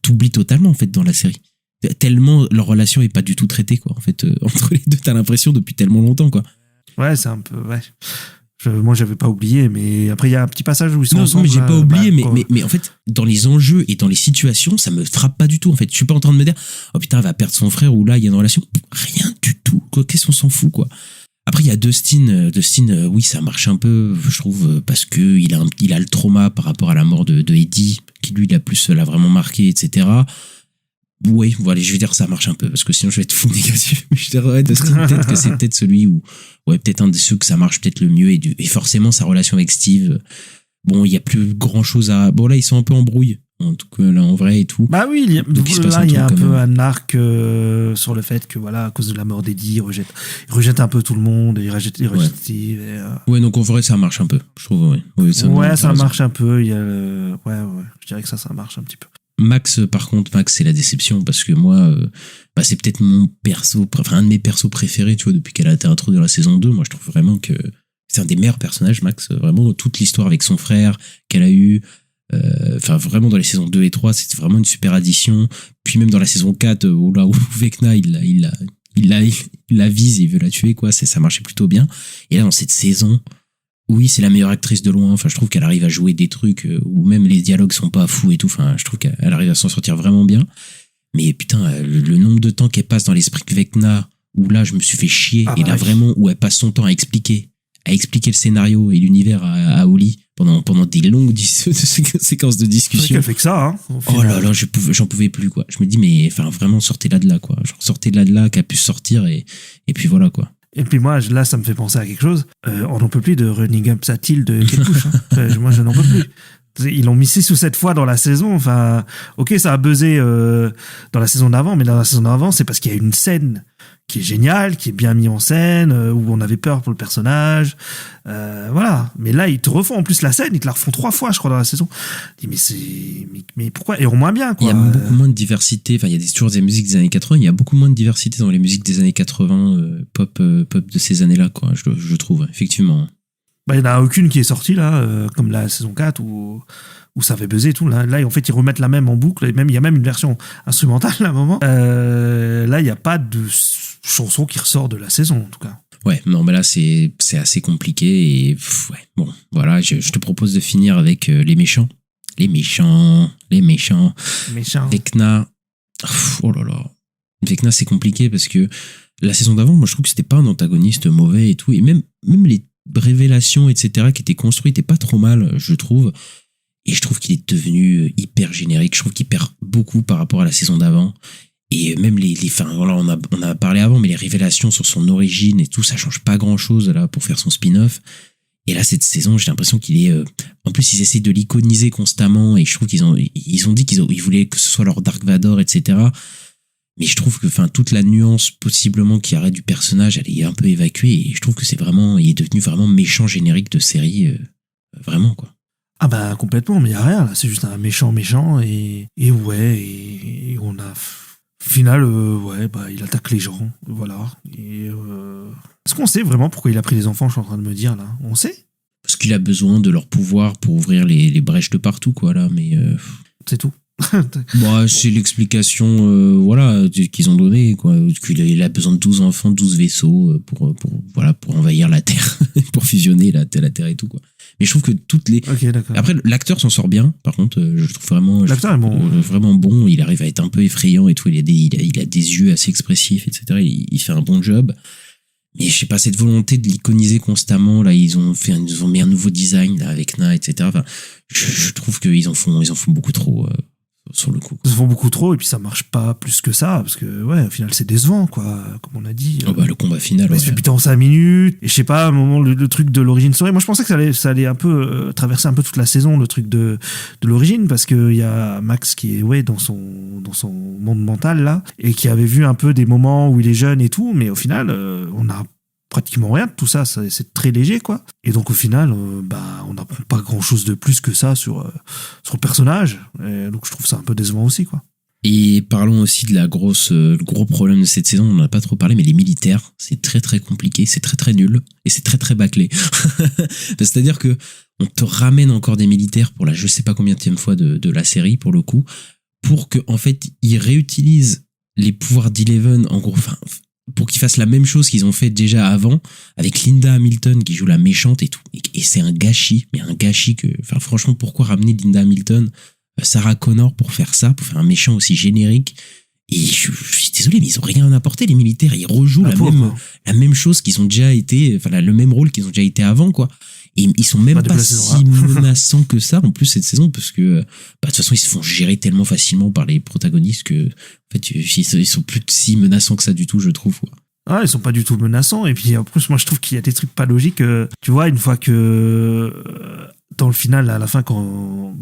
S1: t'oublies totalement en fait dans la série. Tellement leur relation est pas du tout traitée quoi. En fait entre les deux, t'as l'impression depuis tellement longtemps quoi.
S8: Ouais, c'est un peu moi j'avais pas oublié, mais après il y a un petit passage où ils sont ensemble.
S1: Non, mais j'ai pas oublié, mais en fait dans les enjeux et dans les situations ça me frappe pas du tout en fait. Je suis pas en train de me dire oh putain elle va perdre son frère ou là il y a une relation, rien du tout quoi. Qu'est-ce qu'on s'en fout quoi. Après il y a Dustin, oui ça marche un peu je trouve parce que il a le trauma par rapport à la mort de Eddie qui lui l'a vraiment marqué etc. Oui, voilà, je vais dire ça marche un peu parce que sinon je vais être fou négatif. Mais je dirais Dustin, peut-être que c'est peut-être celui où peut-être un de ceux que ça marche peut-être le mieux et forcément sa relation avec Steve. Bon, il y a plus grand chose à. Bon là ils sont un peu en brouille. En tout cas là en vrai et tout.
S8: Bah oui, il y a un peu un arc sur le fait que voilà à cause de la mort d'Eddie, il rejette un peu tout le monde, il rejette Steve.
S1: Ouais, donc en vrai ça marche un peu. Je trouve
S8: ça marche un peu. Il y a je dirais que ça marche un petit peu.
S1: Max, par contre, c'est la déception parce que moi, c'est peut-être mon perso, un de mes persos préférés, tu vois, depuis qu'elle a été introduite dans la saison 2. Moi, je trouve vraiment que c'est un des meilleurs personnages, Max, vraiment dans toute l'histoire avec son frère qu'elle a eu. Vraiment dans les saisons 2 et 3, c'était vraiment une super addition. Puis même dans la saison 4, où Vecna, il la vise et il veut la tuer, quoi. Ça marchait plutôt bien. Et là, dans cette saison, oui, c'est la meilleure actrice de loin. Enfin, je trouve qu'elle arrive à jouer des trucs où même les dialogues sont pas fous et tout. Enfin, je trouve qu'elle arrive à s'en sortir vraiment bien. Mais putain, le nombre de temps qu'elle passe dans l'esprit de Vecna, où là, je me suis fait chier. Et là, vraiment, où elle passe son temps à expliquer à expliquer le scénario et l'univers à Oli pendant des longues séquences de
S8: C'est vrai
S1: discussion.
S8: qu'elle fait que ça, hein. Au
S1: Oh
S8: final.
S1: là là, j'en pouvais plus, quoi. Je me dis, mais enfin, vraiment, sortez-la de là, quoi. Genre, sortez-la de là, qu'elle puisse sortir, et puis voilà, quoi.
S8: Et puis moi, là, ça me fait penser à quelque chose. On n'en peut plus de Running Up That Hill de Kate Bush. Moi, je n'en peux plus. Ils l'ont mis 6 ou 7 fois dans la saison. Enfin, ok, ça a buzzé dans la saison d'avant, mais dans la saison d'avant, c'est parce qu'il y a une scène qui est géniale, qui est bien mise en scène, où on avait peur pour le personnage. Voilà. Mais là, ils te refont en plus la scène, ils te la refont 3 fois, je crois, dans la saison. Je dis, mais pourquoi? Et au moins bien, quoi.
S1: Il y a beaucoup moins de diversité. Enfin, il y a toujours des musiques des années 80. Il y a beaucoup moins de diversité dans les musiques des années 80, pop de ces années-là, quoi. Je trouve, effectivement.
S8: Bah, il n'y en a aucune qui est sortie, là, comme la saison 4, où ça avait buzzé et tout. Là, en fait, ils remettent la même en boucle. Et même, il y a même une version instrumentale, à un moment. Là, il n'y a pas de chanson qui ressort de la saison, en tout cas.
S1: Ouais, non, mais là, c'est assez compliqué. Et ouais, bon, voilà, je te propose de finir avec les méchants. Les méchants.
S8: Méchant.
S1: Vecna. Oh là là. Vecna, c'est compliqué parce que la saison d'avant, moi, je trouve que c'était pas un antagoniste mauvais et tout. Et même les révélations, etc., qui étaient construites, étaient pas trop mal, je trouve. Et je trouve qu'il est devenu hyper générique. Je trouve qu'il perd beaucoup par rapport à la saison d'avant. Et même enfin, voilà, on a parlé avant, mais les révélations sur son origine et tout, ça change pas grand chose, là, pour faire son spin-off. Et là, cette saison, j'ai l'impression qu'il est, en plus, ils essayent de l'iconiser constamment, et je trouve qu'ils ont dit qu'ils voulaient que ce soit leur Dark Vador, etc. Mais je trouve que, enfin, toute la nuance, possiblement, qu'il y aurait du personnage, elle est un peu évacuée, et je trouve que il est devenu vraiment méchant générique de série, vraiment, quoi.
S8: Ah bah, complètement, mais il n'y a rien, là. C'est juste un méchant, et ouais, et on a... Au final, ouais, bah, il attaque les gens, voilà. Et est-ce qu'on sait vraiment pourquoi il a pris les enfants, je suis en train de me dire, là? On sait?
S1: Parce qu'il a besoin de leur pouvoir pour ouvrir les brèches de partout, quoi, là, mais...
S8: C'est tout.
S1: Bah, c'est l'explication, voilà, qu'ils ont donnée, quoi. Qu'il a besoin de 12 enfants, 12 vaisseaux pour envahir la Terre, pour fusionner la Terre et tout, quoi. Mais je trouve que toutes les...
S8: Ok, d'accord.
S1: Après, l'acteur s'en sort bien, par contre, je trouve vraiment...
S8: L'acteur est bon.
S1: Vraiment bon, il arrive à être un peu effrayant et tout, il a des yeux assez expressifs, etc. Il fait un bon job. Mais je sais pas, cette volonté de l'iconiser constamment, là, ils ont mis un nouveau design, là, avec Na, etc. Enfin, je trouve qu'ils en font beaucoup trop, sur le coup.
S8: Ils font beaucoup trop, et puis ça marche pas plus que ça, parce que, ouais, au final, c'est décevant, quoi, comme on a dit.
S1: Oh bah, le combat final,
S8: Il se fait putain en 5 minutes, et je sais pas, à un moment, le truc de l'origine story, moi je pensais que ça allait un peu traverser un peu toute la saison, le truc de l'origine, parce que il y a Max qui est, ouais, dans son monde mental, là, et qui avait vu un peu des moments où il est jeune et tout, mais au final, on a pratiquement rien de tout ça, c'est très léger, quoi. Et donc au final, bah, on n'apprend pas grand chose de plus que ça sur le personnage, et donc je trouve ça un peu décevant aussi, quoi.
S1: Et parlons aussi de le gros problème de cette saison, on n'en a pas trop parlé, mais les militaires, c'est très très compliqué, c'est très très nul, et c'est très très bâclé. C'est-à-dire que on te ramène encore des militaires pour la je sais pas combienième fois de la série, pour le coup, pour que, en fait, ils réutilisent les pouvoirs d'Eleven, en gros, enfin, pour qu'ils fassent la même chose qu'ils ont fait déjà avant, avec Linda Hamilton qui joue la méchante et tout. Et c'est un gâchis, mais un gâchis que, enfin, franchement, pourquoi ramener Linda Hamilton, Sarah Connor pour faire ça, pour faire un méchant aussi générique? Et je suis désolé, mais ils ont rien apporté, les militaires. Ils rejouent la même chose qu'ils ont déjà été, enfin, le même rôle qu'ils ont déjà été avant, quoi. Et ils sont même pas si menaçants que ça, en plus, cette saison, parce que, bah, de toute façon, ils se font gérer tellement facilement par les protagonistes que, en fait, ils sont plus si menaçants que ça du tout, je trouve, quoi.
S8: Ah, ils sont pas du tout menaçants. Et puis, en plus, moi, je trouve qu'il y a des trucs pas logiques. Tu vois, une fois que, dans le final, à la fin, quand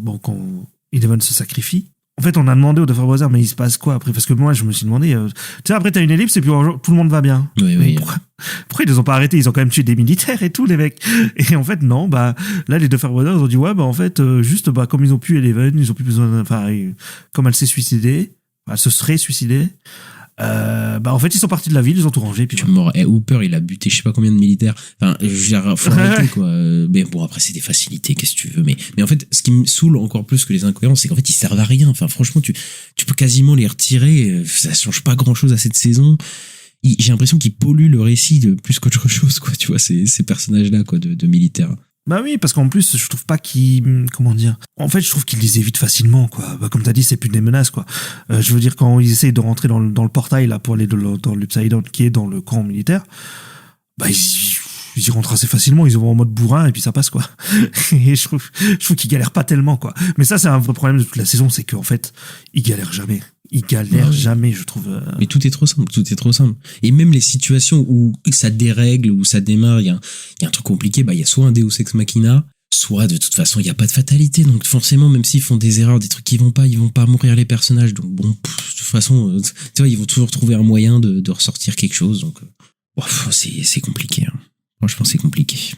S8: Eleven se sacrifie, en fait, on a demandé aux Duffer Brothers, mais il se passe quoi après? Parce que moi, je me suis demandé, tu sais, après, t'as une ellipse et puis tout le monde va bien.
S1: Oui.
S8: Pourquoi ils les ont pas arrêtés? Ils ont quand même tué des militaires et tout, les mecs. Et en fait, non, bah, là, les Duffer Brothers ont dit, ouais, bah, en fait, juste, bah, comme ils ont pu Eleven, ils ont plus besoin, enfin, comme elle s'est suicidée, elle se serait suicidée, bah, en fait, ils sont partis de la ville, ils ont tout rangé, puis
S1: Hooper, il a buté je sais pas combien de militaires. Enfin, je veux dire, faut arrêter, quoi. Mais bon, après, c'est des facilités, qu'est-ce que tu veux. Mais en fait, ce qui me saoule encore plus que les incohérences, c'est qu'en fait, ils servent à rien. Enfin, franchement, tu peux quasiment les retirer. Ça change pas grand chose à cette saison. J'ai l'impression qu'ils polluent le récit de plus qu'autre chose, quoi. Tu vois, ces personnages-là, quoi, de militaires.
S8: Bah oui, parce qu'en plus, je trouve pas qu'ils... Comment dire? En fait, je trouve qu'ils les évitent facilement, quoi. Bah, comme t'as dit, c'est plus des menaces, quoi. Je veux dire, quand ils essayent de rentrer dans le portail, là, pour aller dans l'Upside Down, qui est dans le camp militaire, bah, ils y rentrent assez facilement, ils vont en mode bourrin et puis ça passe quoi. Et je trouve qu'ils galèrent pas tellement quoi. Mais ça c'est un vrai problème de toute la saison, c'est qu'en fait ils galèrent jamais. Jamais, je trouve.
S1: Mais tout est trop simple. Et même les situations où ça dérègle, où ça démarre, il y a un truc compliqué, il y a soit un Deus Ex Machina, soit de toute façon il n'y a pas de fatalité, donc forcément même s'ils font des erreurs, des trucs qui vont pas mourir les personnages, donc bon, de toute façon tu vois, ils vont toujours trouver un moyen de ressortir quelque chose, donc c'est compliqué, hein. Franchement c'est compliqué.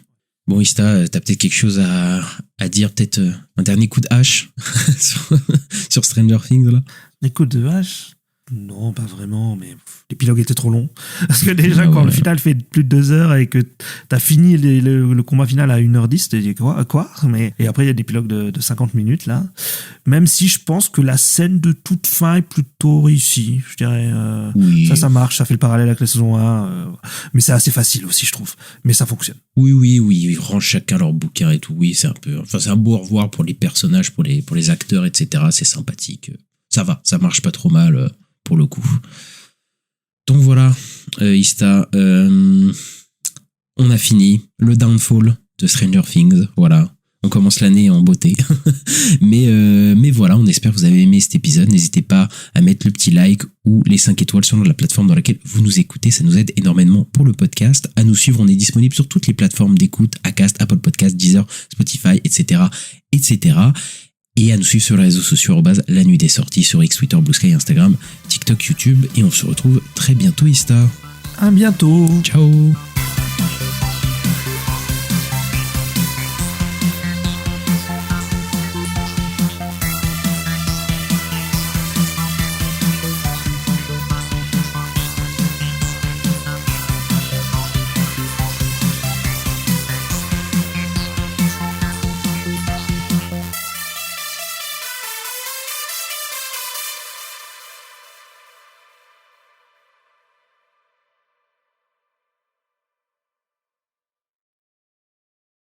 S1: Bon Ista, t'as peut-être quelque chose à dire, peut-être un dernier coup de hache sur Stranger Things là.
S8: Les coups de hache? Non, pas vraiment, mais l'épilogue était trop long. Parce que déjà, quand le final fait plus de 2 heures et que t'as fini le combat final à 1h10, t'as dit quoi? Et après, il y a l'épilogue de 50 minutes, là. Même si je pense que la scène de toute fin est plutôt réussie, je dirais. Oui. Ça marche, ça fait le parallèle avec la saison 1. Mais c'est assez facile aussi, je trouve. Mais ça fonctionne.
S1: Oui, ils rangent chacun leur bouquin et tout. Oui, c'est un beau au revoir pour les personnages, pour les acteurs, etc. C'est sympathique. Ça va, ça marche pas trop mal. Pour le coup. Donc voilà, Ista, on a fini le downfall de Stranger Things. Voilà, on commence l'année en beauté. mais voilà, on espère que vous avez aimé cet épisode. N'hésitez pas à mettre le petit like ou les 5 étoiles sur la plateforme dans laquelle vous nous écoutez. Ça nous aide énormément pour le podcast. À nous suivre, on est disponible sur toutes les plateformes d'écoute, Acast, Apple Podcast, Deezer, Spotify, etc. Et à nous suivre sur les réseaux sociaux, @la nuit des sorties, sur X, Twitter, Blue Sky, Instagram, TikTok, YouTube. Et on se retrouve très bientôt, Ista.
S8: À bientôt.
S1: Ciao.